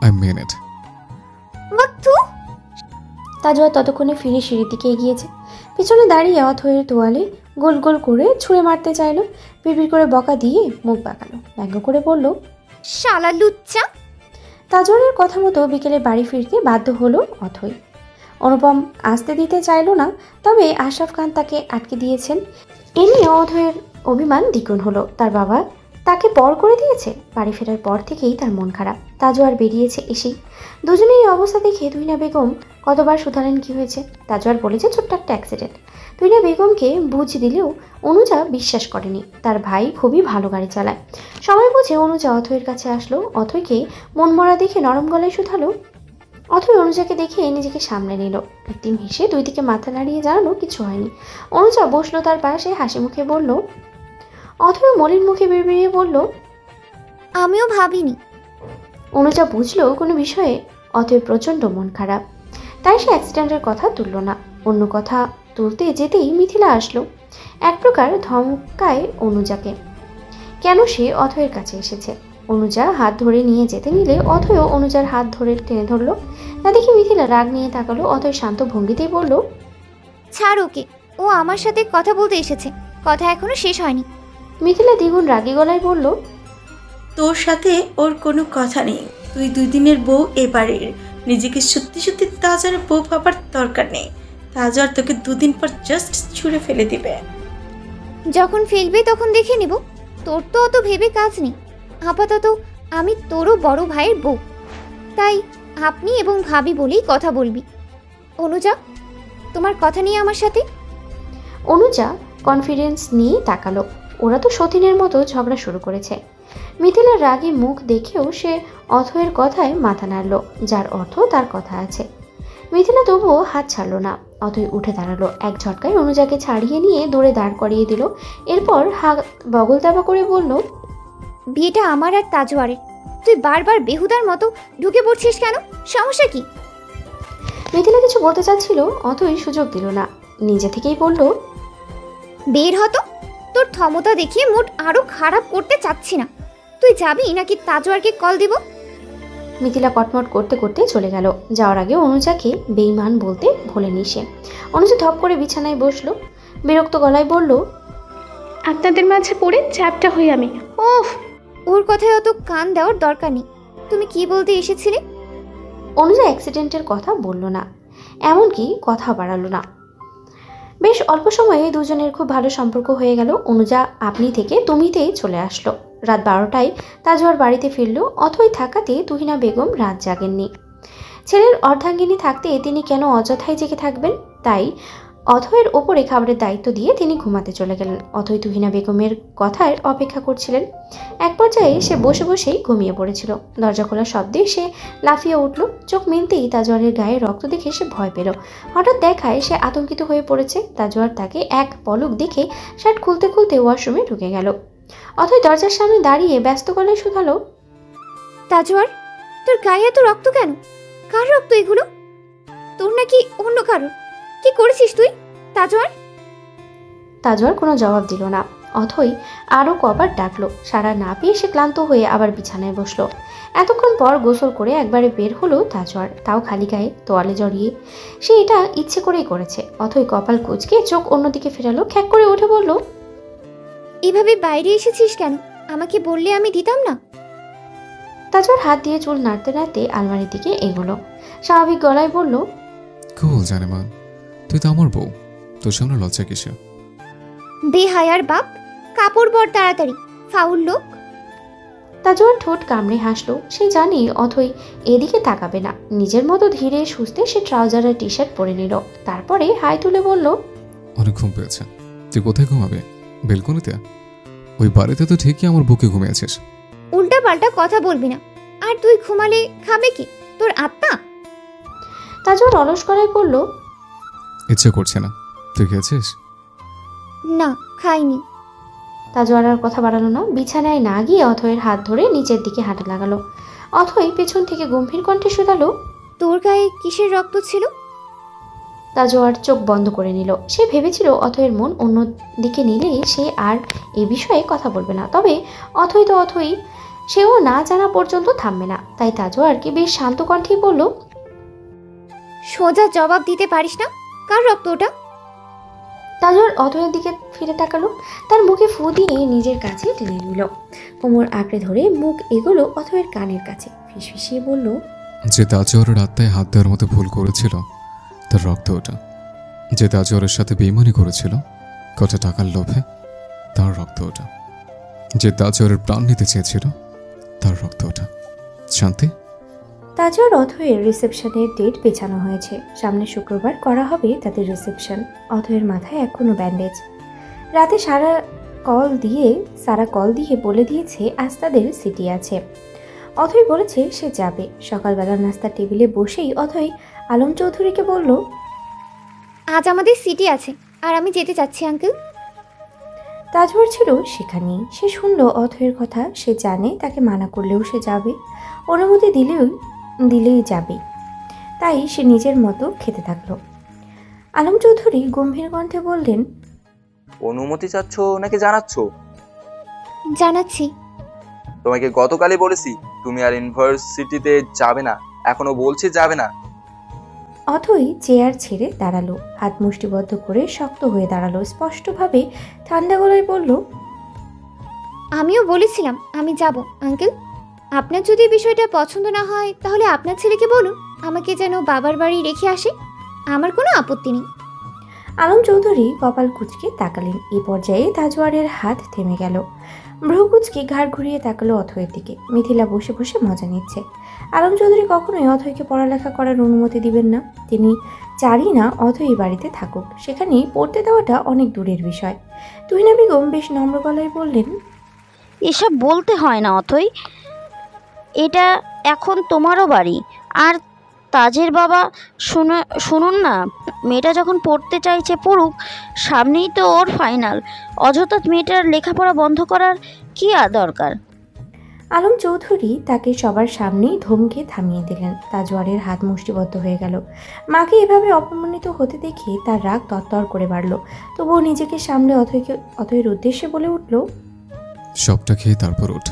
আই মিন ইট। তাজওয়ার ততক্ষণে ফিরে সিঁড়ির দিকে এগিয়েছে। পিছনে দাঁড়িয়ে অথয়ের তোয়ালে গোল গোল করে ছুঁড়ে মারতে চাইলো। বিড়বিড় করে বকা দিয়ে মুখ বাঁকালো। ব্যঙ্গ করে বলল, শালা লুচ্চা। তাজওয়ারের কথা মতো বিকেলে বাড়ি ফিরতে বাধ্য হলো অথই। অনুপম আসতে দিতে চাইল না, তবে আশরাফ খান তাকে আটকে দিয়েছেন। এ নিয়ে অথয়ের অভিমান দ্বিগুণ হলো। তার বাবা তাকে পর করে দিয়েছে। বাড়ি ফেরার পর থেকেই তার মন খারাপ। তাজওয়ার বেরিয়েছে এসেই। দুজনেই অবস্থা দেখে তুহিনা বেগম কতবার শুধালেন কি হয়েছে। তাজওয়ার বলেছে ছোট্ট একটা অ্যাক্সিডেন্ট। তুহিনা বেগমকে বুঝ দিলেও অনুজা বিশ্বাস করেনি। তার ভাই খুবই ভালো গাড়ি চালায়। সময় বুঝে অনুজা অথয়ের কাছে আসলো। অথয়কে মনমরা দেখে নরম গলায় শুধালো। অথয় অনুজাকে দেখে নিজেকে সামলে নিল। কৃত্রিম হেসে দুই দিকে মাথা নাড়িয়ে জানালো কিছু হয়নি। অনুজা বসলো তার পাশে, হাসি মুখে বলল। অথয় মলিন মুখে বিড়বিড়িয়ে বলল, আমিও ভাবিনি। অনুজা বুঝলো কোনো বিষয়ে অথয় প্রচণ্ড মন খারাপ। তাই সে অ্যাক্সিডেন্টের কথা তুলল না। অন্য কথা তুলতে যেতেই মিথিলা আসলো। এক প্রকার ধমকায় অনুজাকে। কেন সে অথয়ের কাছে এসেছে। অনুজা হাত ধরে নিয়ে যেতে নিলে অথয়ও অনুজার হাত ধরে টেনে ধরলো। না দেখে মিথিলা রাগ নিয়ে তাকালো। অথয় শান্ত ভঙ্গিতেই বলল, ছাড় ওকে, ও আমার সাথে কথা বলতে এসেছে, কথা এখনো শেষ হয়নি। মিথিলা দ্বিগুণ রাগী গলায় বলল, তোর সাথে ওর কোনো কথা নেই। তুই 2 দিনের বউ এবারের। নিজেকে সত্যি সত্যি তাজওয়ারের বউ ভাবার দরকার নেই। তাজওয়ার তোকে 2 দিন পর জাস্ট ছুঁড়ে ফেলে দিবে। যখন ফেলবে তখন দেখে নেব। তোর তো অত ভেবে কাজ নেই। আপাতত আমি তোরও বড় ভাইয়ের বউ, তাই আপনি এবং ভাবি বলেই কথা বলবি। অনুজা, তোমার কথা নিয়ে আমার সাথে। অনুজা কনফিডেন্স নিয়ে তাকালো। ওরা তো সতীনের মতো ঝগড়া শুরু করেছে। মিথিলার রাগী মুখ দেখেও সে অথয়ের কথায় মাথা নাড়ল, যার অর্থ তার কথা আছে। মিথিলা তবুও হাত ছাড়ল না। অথয় উঠে দাঁড়ালো। এক ঝটকায় অনুজাকে ছাড়িয়ে নিয়ে দৌড়ে দাঁড় করিয়ে দিল। এরপর হাত বগল দাবা করে বলল, বিয়েটা আমার আর তাজওয়ারের। তুই বারবার বেহুদার মতো ঢুকে পড়ছিস কেন? সমস্যা কি? মিথিলা কিছু বলতে চাচ্ছিল, অথই সুযোগ দিল না, নিজে থেকেই বলল, বের হতো। তোর ক্ষমতা দেখিয়ে মুড আরো খারাপ করতে চাচ্ছি না। তুই যাবি নাকি তাজওয়ারকে কল দিব? মিথিলা কটমট করতে করতে চলে গেল। যাওয়ার আগে অনুজাকে বেইমান বলতে ভোলেনি সে। অনুজা ধপ করে বিছানায় বসলো, বিরক্ত গলায় বলল, আপনাদের মাঝে পড়ে চ্যাপটা হই আমি। ওফ! ওর কথায় অত কান দেওয়ার দরকার নেই। তুমি কি বলতে এসেছিলে? অনুজা অ্যাক্সিডেন্টের কথা বলল না, এমনকি কথা বাড়ালো না। বেশ অল্প সময়ে দুজনের খুব ভালো সম্পর্ক হয়ে গেল। অনুজা আপনি থেকে তুমিতেই চলে আসলো। রাত 12টায় তাজওয়ার বাড়িতে ফিরল। অথই থাকাতে তুহিনা বেগম রাত জাগেননি। ছেলের অর্ধাঙ্গিনী থাকতে তিনি কেন অযথায় জেগে থাকবেন? তাই অথয়ের ওপরে খাবারের দায়িত্ব দিয়ে তিনি ঘুমাতে চলে গেলেন। অথই তুহিনা বেগমের কথার অপেক্ষা করছিলেন। এক পর্যায়ে সে বসে বসেই ঘুমিয়ে পড়েছিল। দরজা খোলার শব্দে সে লাফিয়ে উঠল। চোখ মিলতেই তাজওয়ারের গায়ে রক্ত দেখে সে ভয় পেল। হঠাৎ দেখায় সে আতঙ্কিত হয়ে পড়েছে। তাজওয়ার তাকে এক পলক দেখে শার্ট খুলতে খুলতে ওয়াশরুমে ঢুকে গেল। অথই দরজার সামনে দাঁড়িয়ে ব্যস্ত গলায় শুধালো, তাজওয়ার, তোর গায়ে এত রক্ত কেন? কার রক্ত এগুলো? তোর নাকি অন্য কারোর? কি করেছিস তুই তাজওয়ার? তাজওয়ার কোনো জবাব দিল না। অথই আরও কবার ডাকলো। সাড়া না পেয়ে সে ক্লান্ত হয়ে আবার বিছানায় বসলো। এতক্ষণ পর গোসল করে একবারে বের হলো তাজওয়ার, তাও খালি গায়ে, তোয়ালে জড়িয়ে। সে এটা ইচ্ছে করেই করেছে। অথই কপাল কুঁচকে চোখ অন্যদিকে ফেরালো, খ্যাক করে উঠে বলল, এভাবে বাইরে এসেছিস কেন? আমাকে বললে আমি দিতাম না? তাজওয়ার হাত দিয়ে চুল নাড়তে নাড়তে আলমারির দিকে এগোলো। স্বাভাবিক গলায় বলল, কুল জানেমান, তুই তো আমার বউ, তোর সামনে লজ্জা কিসে? বেহায়ার বাপ, কাপড় পর তাড়াতাড়ি, ফাউল লোক। তাজওয়ার ঠোঁট কামড়ে হাসলো। সে জানে অথই এদিকে তাকাবে না। নিজের মতো ধীরে সুস্থে সে ট্রাউজার আর টি শার্ট পরে নিল। তারপরে হাই তুলে বলল, অনেক ঘুম পেয়েছে, তুই কোথায় ঘুমাবে? বেলকনিতে? ওই বাড়িতে তো ঠিকই আমার বুকে ঘুমিয়েছিস। উল্টা পাল্টা কথা বলবি না। আর তুই ঘুমালে খাবে কি তোর আত্মা? তাজওয়ার অলস গলায় বলল, ইচ্ছে করছে না। তুই খেয়েছিস? না, খাইনি। তাজওয়ার আর কথা বাড়ালো না। বিছানায় না গিয়ে অথয়ের হাত ধরে নিচের দিকে হাঁটা লাগালো। অথই পেছন থেকে গম্ভীর কণ্ঠে শুধালো, তোর গায়ে কিসের রক্ত ছিল? তাজওয়ার চোখ বন্ধ করে নিল। সে ভেবেছিল অথয়ের মন অন্য দিকে নিলে সে আর এ বিষয়ে কথা বলবে না। তবে অথই তো অথই, সেও না জানা পর্যন্ত থামবে না। তাই তাজওয়ারকে বেশ শান্ত কণ্ঠেই বলল, সোজা জবাব দিতে পারিস না? কার রক্ত ওটা? তাজওয়ার অথয়ের দিকে ফিরে তাকালো। তার মুখে ফু দিয়ে নিজের কাছে টেনে নিল। কোমর আঁকড়ে ধরে মুখ এগোলো অথয়ের কানের কাছে। ফিসফিসিয়ে বলল, যে তাজওয়ারের আত্মায় হাত দেওয়ার মতো ভুল করেছিল তার রক্ত ওটা। যে তাজওয়ারের সাথে বেইমানি করেছিল কটা টাকার লোভে, তার রক্ত ওটা। যে তাজওয়ারের প্রাণ নিতে চেয়েছিল তার রক্ত ওটা। শান্তি? তাজওয়ার অথয়ের রিসেপশনের ডেট পেছানো হয়েছে। সামনে শুক্রবার করা হবে তাদের রিসেপশন। অথয়ের মাথায় এখনো ব্যান্ডেজ। রাতে সারা কল দিয়ে বলে দিয়েছে আজ তাদের সিটি আছে। অথই বলেছে সে যাবে। সকালবেলা নাস্তার টেবিলে বসেই অথই আলম চৌধুরীকে বলল, আজ আমাদের সিটি আছে আর আমি যেতে চাচ্ছি আঙ্কেল। তাজওয়ার ছিল সেখানেই। সে শুনল অথয়ের কথা। সে জানে তাকে মানা করলেও সে যাবে, অনুমতি দিলেই যাবে। তাই সে নিজের মতো খেতে থাকলো। আলম চৌধুরী গম্ভীর কণ্ঠে বললেন, অনুমতি চাচ্ছ নাকি জানাচ্ছ? জানাচ্ছি। তোমাকে গতকালই বলেছি তুমি আর ইউনিভার্সিটিতে যাবে না, এখনো বলছি যাবে না। অথই চেয়ার ছেড়ে দাঁড়ালো, হাত মুষ্টিবদ্ধ করে শক্ত হয়ে দাঁড়ালো। স্পষ্টভাবে ঠান্ডা গলায় বলল, আমিও বলেছিলাম আমি যাব আঙ্কেল। আপনার যদি বিষয়টা পছন্দ না হয় তাহলে আপনার ছেলেকে বলুন আমাকে যেন বাবার বাড়ি রেখে আসে। আমার কোনো আপত্তি নেই। আলম চৌধুরী কপাল কুঁচকে তাকালেন। এই পর্যায়ে তাজওয়ারের হাত থেমে গেল। ভ্রু কুঁচকে ঘাড় ঘুরিয়ে তাকালো অথয়ের দিকে। মিথিলা বসে বসে মজা নিচ্ছে। আলম চৌধুরী কখনোই অথয়কে পড়ালেখা করার অনুমতি দিবেন না। তিনি চারি না অথই বাড়িতে থাকুক, সেখানে পড়তে দেওয়াটা অনেক দূরের বিষয়। তুহিনা বেগম বেশ নম্র গলায় বললেন, এসব বলতে হয় না অথই, এটা এখন তোমারও বাড়ি। আর তাজের বাবা শুনুন না, মেয়েটা যখন পড়তে চাইছে পড়ুক, সামনেই তো ওর ফাইনাল। অযথা মেয়েটার লেখাপড়া বন্ধ করার কি দরকার? আলম চৌধুরী তাকে সবার সামনেই ধমকে থামিয়ে দিলেন। তাজওয়ারের হাত মুষ্টিবদ্ধ হয়ে গেল। মাকে এভাবে অপমানিত হতে দেখে তার রাগ তরতর করে বাড়ল। তবুও নিজেকে সামলে অথয়ের উদ্দেশ্যে বলে উঠল, সবটা খেয়ে তারপর ওঠ।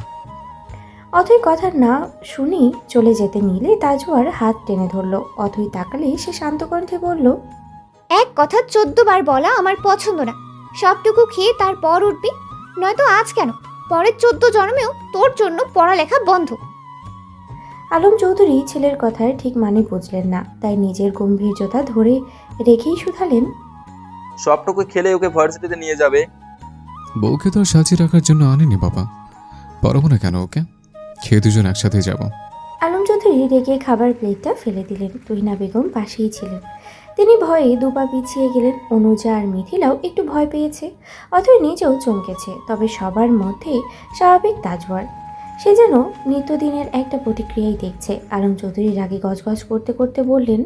অথই কথা না শুনেই চলে যেতে নিলে তাজওয়ার হাত টেনে ধরল। অথই তাকালে সে শান্ত কণ্ঠে বলল, এক কথা 14 বার বলা আমার পছন্দ না। সবটুকু খেয়ে তারপর উঠবি, নয়তো আজ কেন পরের 14 জন্মেও তোর জন্য পড়ালেখা বন্ধ। আলম চৌধুরী ছেলের কথার ঠিক মানে বুঝলেন না, তাই নিজের গম্ভীর্যতা ধরে রেখেই শুধালেন, সবটুকু খেলে ওকে ভার্সিটিতে নিয়ে যাবে? বউকে তো সাজিয়ে রাখার জন্য আনেনি বাবা, পারবো না কেন ওকে? খেয়ে দুজন একসাথে যাব। আলম চৌধুরী রেগে খাবার প্লেটটা ফেলে দিলেন। তুহিনা বেগম পাশেই ছিলেন। তিনি ভয়ে দুপা পিছিয়ে গেলেন। অনুজা আর মিথিলাও একটু ভয় পেয়েছে। অথয় নিজেও চমকেছে। তবে সবার মধ্যে স্বাভাবিক তাজওয়ার, সে যেন নিত্যদিনের একটা প্রতিক্রিয়াই দেখছে। আলম চৌধুরী রাগে গজগজ করতে করতে বললেন,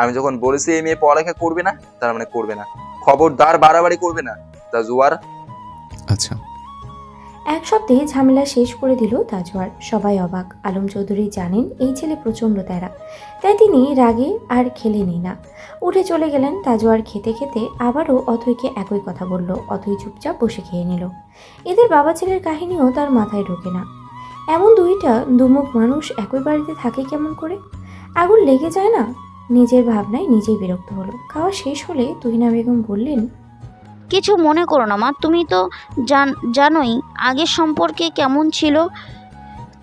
আমি যখন বলেছি এই মেয়ে পড়ালেখা করবে না, তার মানে করবে না। খবরদার বাড়াবাড়ি করবে না তাজওয়ার। আচ্ছা। এক সপ্তাহে ঝামেলা শেষ করে দিল তাজওয়ার। সবাই অবাক। আলম চৌধুরী জানেন এই ছেলে প্রচণ্ড তেরা, তাই তিনি রাগে আর খেলেনি না, উঠে চলে গেলেন। তাজওয়ার খেতে খেতে আবারও অথয়কে একই কথা বলল। অথয় চুপচাপ বসে খেয়ে নিল। এদের বাবা ছেলের কাহিনীও তার মাথায় ঢোকে না। এমন দুইটা দুমুখ মানুষ একই বাড়িতে থাকে কেমন করে? আগুন লেগে যায় না? নিজের ভাবনায় নিজেই বিরক্ত হলো। খাওয়া শেষ হলে তুহিনা বেগম বললেন, কিছু মনে করো না মা, তুমি তো জানোই আগের সম্পর্কে কেমন ছিল,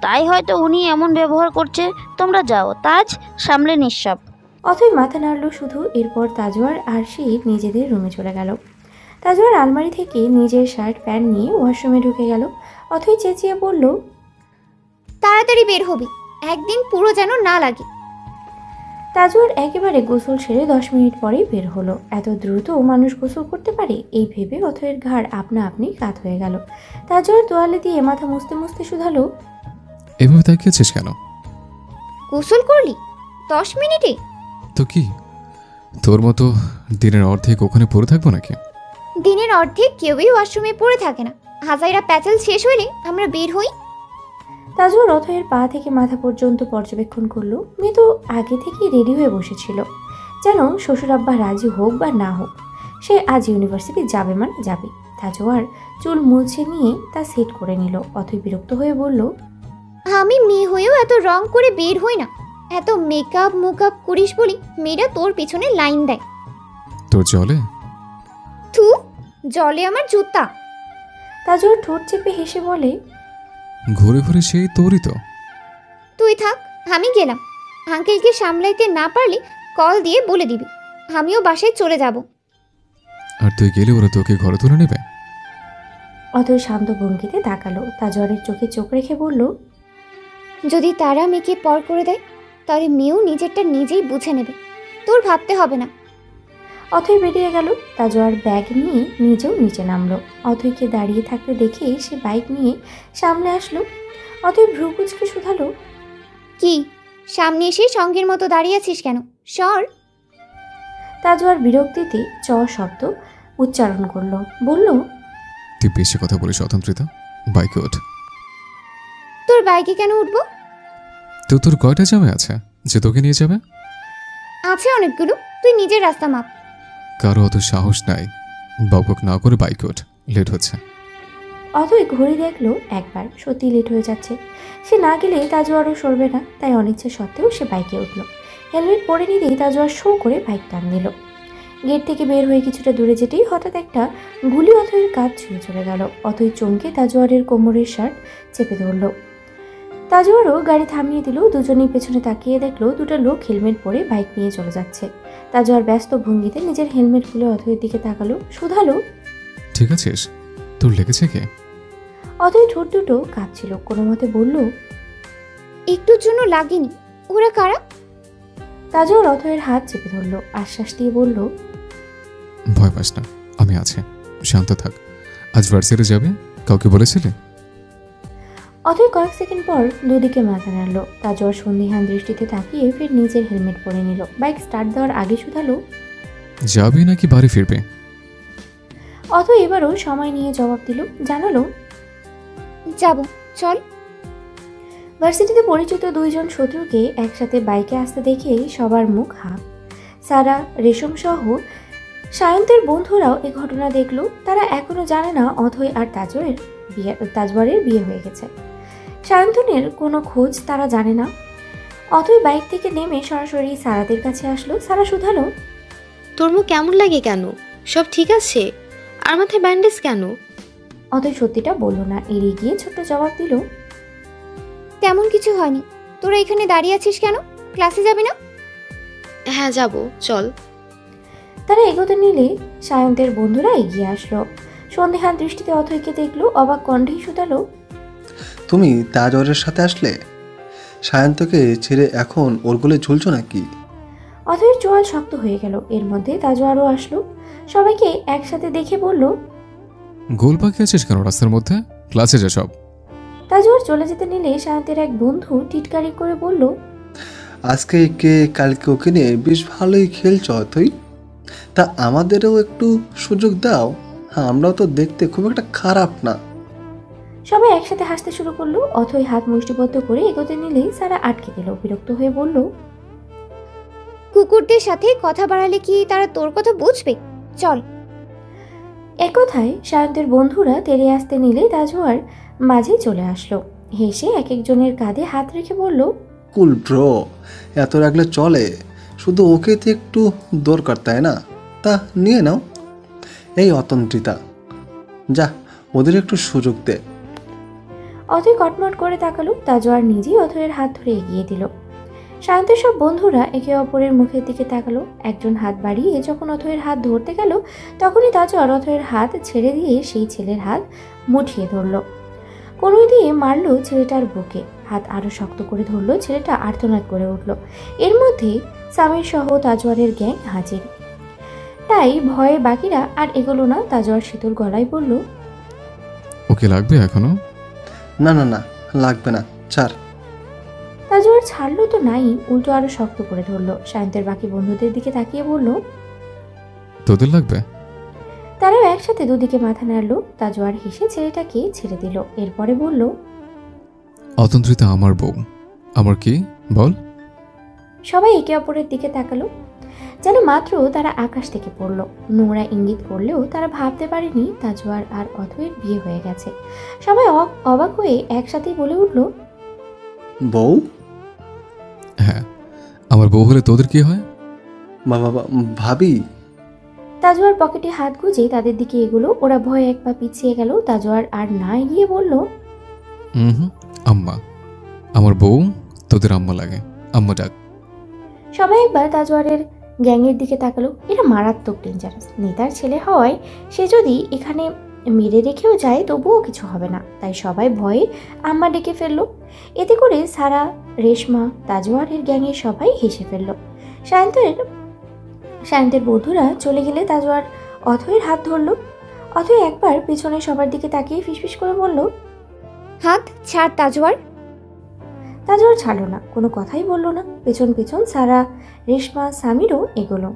তাই হয়তো উনি এমন ব্যবহার করছে। তোমরা যাও, তাজ সামলে নিঃসব। অথয় মাথা নাড়ল শুধু। এরপর তাজওয়ার আর সে নিজেদের রুমে চলে গেল। তাজওয়ার আলমারি থেকে নিজের শার্ট প্যান্ট নিয়ে ওয়াশরুমে ঢুকে গেল। অথয় চেঁচিয়ে বলল, তাড়াতাড়ি বের হবি, একদিন পুরো যেন না লাগে। তাজওয়ার একেবারে গোসল সেরে 10 মিনিট পরেই বের হলো। এত দ্রুত মানুষ গোসল করতে পারে এই ভেবে অথয়ের ঘাড় আপনা আপনি কাত হয়ে গেল। তাজওয়ার তোয়ালে দিয়ে মাথা মুছতে মুছতে শুধালো, এভাবে তাকিয়েছিস কেন? গোসল করলি 10 মিনিটে? তো কি তোর মতো দিনের অর্ধেক ওখানে পড়ে থাকবো নাকি? দিনের অর্ধেক কেউই ওয়াশরুমে পড়ে থাকে না। হাজাইরা প্যাচাল শেষ হইলে আমরা বের হই। তাজওয়ার অথয়ের পা থেকে মাথা পর্যন্ত পর্যবেক্ষণ করলো। মেয়ে তো আগে থেকেই রেডি হয়ে বসেছিল, যেন শ্বশুর আব্বা রাজি হোক বা না হোক সে আজ ইউনিভার্সিটি যাবে মানে যাবে। তাজওয়ার চুল মুছে নিয়ে তা সেট করে নিল। অথয় বিরক্ত হয়ে বলল, আমি মেয়ে হয়েও এত রং করে বের হই না। এত মেকআপ করিস বলি মেয়েরা তোর পিছনে লাইন দেয়। তোর জলে? তু জলে আমার জুতা। তাজওয়ার ঠোঁট চেপে হেসে বলে, ঘুরে ঘুরে সেই তোরই তো। তুই থাক, আমি গেলাম। আঙ্কেলকে সামলাইতে না পারলে কল দিয়ে বলে দিবি, আমিও বাসায় চলে যাব। আর তুই গেলে ওরা তোকে ঘরে তুলে নেবে? অথয় শান্ত ভঙ্গিতে তাকালো। তাজওয়ারের চোখে চোখ রেখে বলল, যদি তারা মেয়েকে পর করে দেয় তাহলে মেয়েও নিজেরটা নিজেই বুঝে নেবে, তোর ভাবতে হবে না। অথয় বেরিয়ে গেল। তাজওয়ার ব্যাগ নিয়ে নিজেও নিচে নামলো। অথয়কে দাঁড়িয়ে থাকতে দেখে সে বাইক নিয়ে সামনে আসলো। অথয় ভ্রু কুঁচকে শুধালো, কি সামনে এসে সঙ্গের মতো দাঁড়িয়ে আছিস কেন? সর। তাজওয়ার বিরক্তিতে চ শব্দ উচ্চারণ করলো। বলল, তুই বেশি কথা বলিস অতন্ত্রিতা, বাইকে ওঠ। তোর বাইকে কেন উঠবো? তো তোর কয়টা জামে আছে যে তোকে নিয়ে যাবে? আছে অনেকগুলো, তুই নিজের রাস্তা মাপ। কারো অত সাহস নাই। বকবক না করে বাইকে ওঠ, লেট হচ্ছে। অথয় ঘড়ি দেখলো একবার, সত্যি লেট হয়ে যাচ্ছে। সে না গেলে তাজওয়ারও সরবে না, তাই অনিচ্ছা সত্ত্বেও সে বাইকে উঠলো। হেলমেট পরে নিতেই তাজওয়ার শো করে বাইক টান দিল। গেট থেকে বের হয়ে কিছুটা দূরে যেতেই হঠাৎ একটা গুলি অথয়ের কাজ ছুঁয়ে চলে গেল। অথয় চমকে তাজওয়ারের কোমরের শার্ট চেপে ধরল। তাজওয়ারও গাড়ি থামিয়ে দিল। দুজনেই পেছনে তাকিয়ে দেখলো দুটো লোক হেলমেট পরে বাইক নিয়ে চলে যাচ্ছে। তাজওয়ার ব্যস্ত ভঙ্গিতে নিজের হেলমেট খুলে অথয়ের দিকে তাকালো, শুধালো, ঠিক আছিস? তোর লেগেছে কে? অথয় ঠোঁট দুটো কাঁপছিল। কোনো মতে বলল, একটুর জন্য লাগেনি। ওরা কারা? তাজওয়ার অথয়ের হাত চেপে ধরলো, আশ্বাস দিয়ে বলল, ভয় পাস না, আমি আছি, শান্ত থাক। আজ ভার্সিটি যাবে, কাউকে বলেছিলে? অথয় কয়েক সেকেন্ড পর দুদিকে মাথা নাড়ল। তাজওয়ার সন্দিহান দৃষ্টিতে তাকিয়ে ফের নিজের হেলমেট পরে নিল। বাইক স্টার্ট দেওয়ার আগে শুধালো, যাবি নাকি বাড়ি ফিরবে? অথয় এবারও সময় নিয়ে জবাব দিল, জানালো, যাব, চল। ভার্সিটিতে পরিচিত দুইজন শত্রুকে একসাথে বাইকে আসতে দেখে সবার মুখ হাঁ। সারা, রেশম সহ সায়ন্তের বন্ধুরাও এ ঘটনা দেখলো। তারা এখনো জানে না অথৈ আর তাজওয়ারের বিয়ে হয়ে গেছে। সায়ন্তনের কোনো খোঁজ তারা জানে না। অথৈ বাইক থেকে নেমে সরাসরি সারাদের কাছে আসলো। সারা শুধালো, তোর মুখ কেমন লাগে কেন? সব ঠিক আছে? আর মাথায় ব্যান্ডেজ কেন? অথৈ সত্যিটা বলল না, এড়িয়ে গিয়ে ছোট্ট জবাব দিল, তেমন কিছু হয়নি। তোরা এখানে দাঁড়িয়ে আছিস কেন? ক্লাসে যাবি না? হ্যাঁ যাব, চল। তারা এগোতে নিলে সায়ন্তের বন্ধুরা এগিয়ে আসলো। সন্দেহান দৃষ্টিতে অথৈকে দেখলো, অবাক কণ্ঠেই শুধালো, তুমি তাজওয়ারের সাথে আসলে? সায়ন্তকে ছেড়ে এখন ওর গোলে ঝুলছো নাকি? অথৈর চোয়াল শক্ত হয়ে গেল। এর মধ্যে তাজওয়ারও আসলো। সবাইকে একসাথে দেখে বলল, গোল পাখি আছিস কেন রাস্তার মধ্যে? ক্লাসে যা সব। তাজওয়ার চলে যেতে নিলে সায়ন্তের এক বন্ধু টিটকারি করে বলল, আজকে কে কালকে ওকে নিয়ে বেশ ভালোই খেলছ অথৈ। তা আমাদেরও একটু সুযোগ দাও, আমরাও তো দেখতে খুব একটা খারাপ না। সবাই একসাথে হাসতে শুরু করলো। অথৈ হাত মুষ্টিবদ্ধ করে এগোতে নিলেই সারা আটকে দিল। বিরক্ত হয়ে বলল, কুকুরদের সাথে কথা বাড়ালে কি তারা তোর কথা বুঝবে? চল। একথায় সায়ন্তের বন্ধুরা তেড়ে আসতে নিলে তাজওয়ার মাঝে চলে আসলো। হেসে এক একজনের কাঁধে হাত রেখে বলল, কুল ব্রো, এত রাখলে চলে? শুধু ওকে তো একটু দরকার, তাই না? তা নিয়ে নাও। এই অতন্ত্রিতা, যা ওদের একটু সুযোগ দে। অথৈ কটমট করে তাকালো। তাজওয়ার নিজেই অথৈয়ের হাত ধরে এগিয়ে দিল। সায়ন্তের সব বন্ধুরা একে অপরের মুখের দিকে তাকালো। একজন হাত বাড়িয়ে যখন অথৈয়ের হাত ধরতে গেল, তখনই তাজওয়ার অথৈয়ের হাত ছেড়ে দিয়ে সেই ছেলের হাত মুঠিয়ে ধরল। কনুই দিয়ে মারল ছেলেটার বুকে। হাত আরো শক্ত করে ধরলো। ছেলেটা আর্তনাদ করে উঠল। এর মধ্যে সামির সহ তাজওয়ারের গ্যাং হাজির। তাই ভয়ে বাকিরা আর এগোলো না। তাজওয়ার শীতল গলায় বলল, ওকে লাগবে এখনো? না না না, লাগবে না, ছাড়। তাজওয়ার ছাড়লো তো নাই, উল্টো আরো শক্ত করে ধরলো। সায়ন্তের বাকি বন্ধুদের দিকে তাকিয়ে বলল, তোদের লাগবে? তারাও একসাথে দুদিকে মাথা নাড়লো। তাজওয়ার হেসে ছেলেটাকে ছেড়ে দিল। এরপরে বলল, অতন্ত্রিতা আমার বউ। আমার কি বল? সবাই একে অপরের দিকে তাকালো, যেন মাত্র তারা আকাশ থেকে পড়লো। নোংরা ইঙ্গিত করলেও তারা ভাবতে পারেনি তাজওয়ার আর অথৈয়ের বিয়ে হয়ে গেছে। সবাই অবাক হয়ে একসাথেই বলে উঠল, বউ? হ্যাঁ, আমার বউ হলে তোদের কি হয়? বাবা, ভাবি। তাজওয়ার পকেটে হাত গুজে তাদের দিকে এগুলো। ওরা ভয়ে এক পা পিছিয়ে গেল। তাজওয়ার আর না এগিয়ে বলল, আম্মা। আমার বউ তোদের আম্মা লাগে, আম্মা ডাক। সবাই একবার তাজওয়ারের গ্যাংয়ের দিকে তাকালো। এরা মারাত্মক ডেঞ্জারাস। নেতার ছেলে হওয়ায় সে যদি এখানে মেরে রেখেও যায় তবুও কিছু হবে না। তাই সবাই ভয়ে আম্মা ডেকে ফেললো। এতে করে সারা, রেশমা, তাজওয়ারের গ্যাংয়ের সবাই হেসে ফেললো। সায়ন্তের বন্ধুরা চলে গেলে তাজওয়ার অথৈয়ের হাত ধরলো। অথৈ একবার পেছনে সবার দিকে তাকিয়ে ফিসফিস করে বলল, হাত ছাড় তাজওয়ার। তাজওয়ার ছাড়লো না, কোনো কথাই বলল না। পেছন পেছন সারা, রেশমা, সামিরও এগোলো।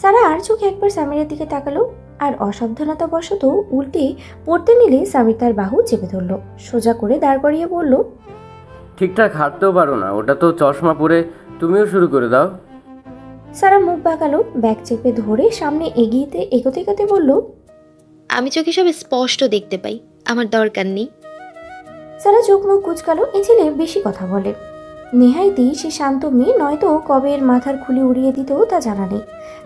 সারা আর চোখে একবার সামিরের দিকে তাকালো আর অসাবধানতা বশত উল্টে পড়তে নিলে সামির তার বাহু চেপে ধরলো। সোজা করে দাঁড় করিয়ে বলল, ঠিকঠাক হাঁটতেও পারো না, ওটা তো চশমা পরে তুমিও শুরু করে দাও। সারা মুখ বাঁকালো। ব্যাগ চেপে ধরে সামনে এগোতে এগোতে বলল, আমি চোখে সব স্পষ্ট দেখতে পাই, আমার দরকার নেই। সারা চোখ মুখ কুচকালো। এ ছেলে বেশি কথা বলে। নেহাইতি সে শান্ত মেয়ে, নয়তো কবে এর মাথার খুলি উড়িয়ে দিত তা জানা নেই।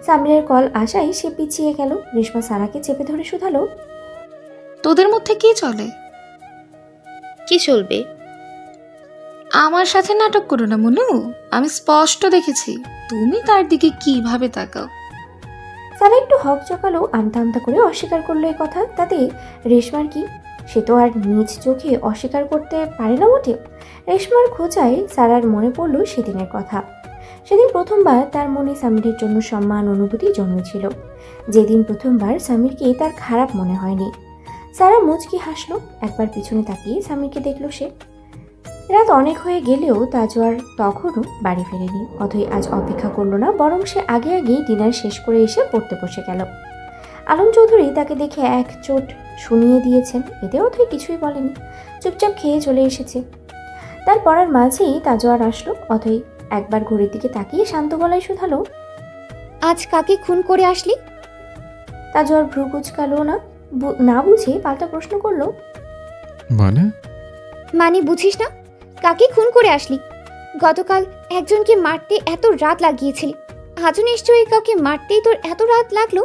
সামিরের কল আসায় সে পিছিয়ে গেল। রেশমা সারাকে চেপে ধরে শুধালো, তোদের মধ্যে কি চলে? কি চলবে? আমার সাথে নাটক করো না মনু, আমি স্পষ্ট দেখেছি তুমি তার দিকে কিভাবে তাকাও। সারা একটু হক চকালো, আমতা আমতা করে অস্বীকার করলো এ কথা। তাতে রেশমার কি? সে তো আর নিজ চোখে অস্বীকার করতে পারে না মোটেও। রেশমার খোঁচায় সারার মনে পড়ল সেদিনের কথা। সেদিন প্রথমবার তার মনে সামিরের জন্য সম্মান অনুভূতি জন্মেছিল। যেদিন প্রথমবার সামিরকে তার খারাপ মনে হয়নি। সারা মুচকি হাসলো। একবার পিছনে তাকিয়ে সামিরকে দেখল সে। রাত অনেক হয়ে গেলেও তাজওয়ার তখনও বাড়ি ফেরেনি। অথৈ আজ অপেক্ষা করলো না, বরং সে আগে আগেই ডিনার শেষ করে এসে পড়তে বসে গেল। আলম চৌধুরী তাকে দেখে এক চোট শুনিয়ে দিয়েছেন। এতে অথৈ কিছুই বলেনি, চুপচাপ খেয়ে চলে এসেছে। তার পড়ার মাঝেই তাজোয়ার আসলো। অথই একবার ঘড়ির দিকে তাকিয়ে শান্ত গলায় শুধালো, আজ কাকে খুন করে আসলি? তাজোয়ার ভ্রু কুচকালো না বুঝে পাল্টা প্রশ্ন করলো, মানে বুঝিস না? কাকে খুন করে আসলি? গতকাল একজনকে মারতে এত রাত লাগিয়েছিলি, আজও নিশ্চয়ই কাউকে মারতেই তোর এত রাত লাগলো।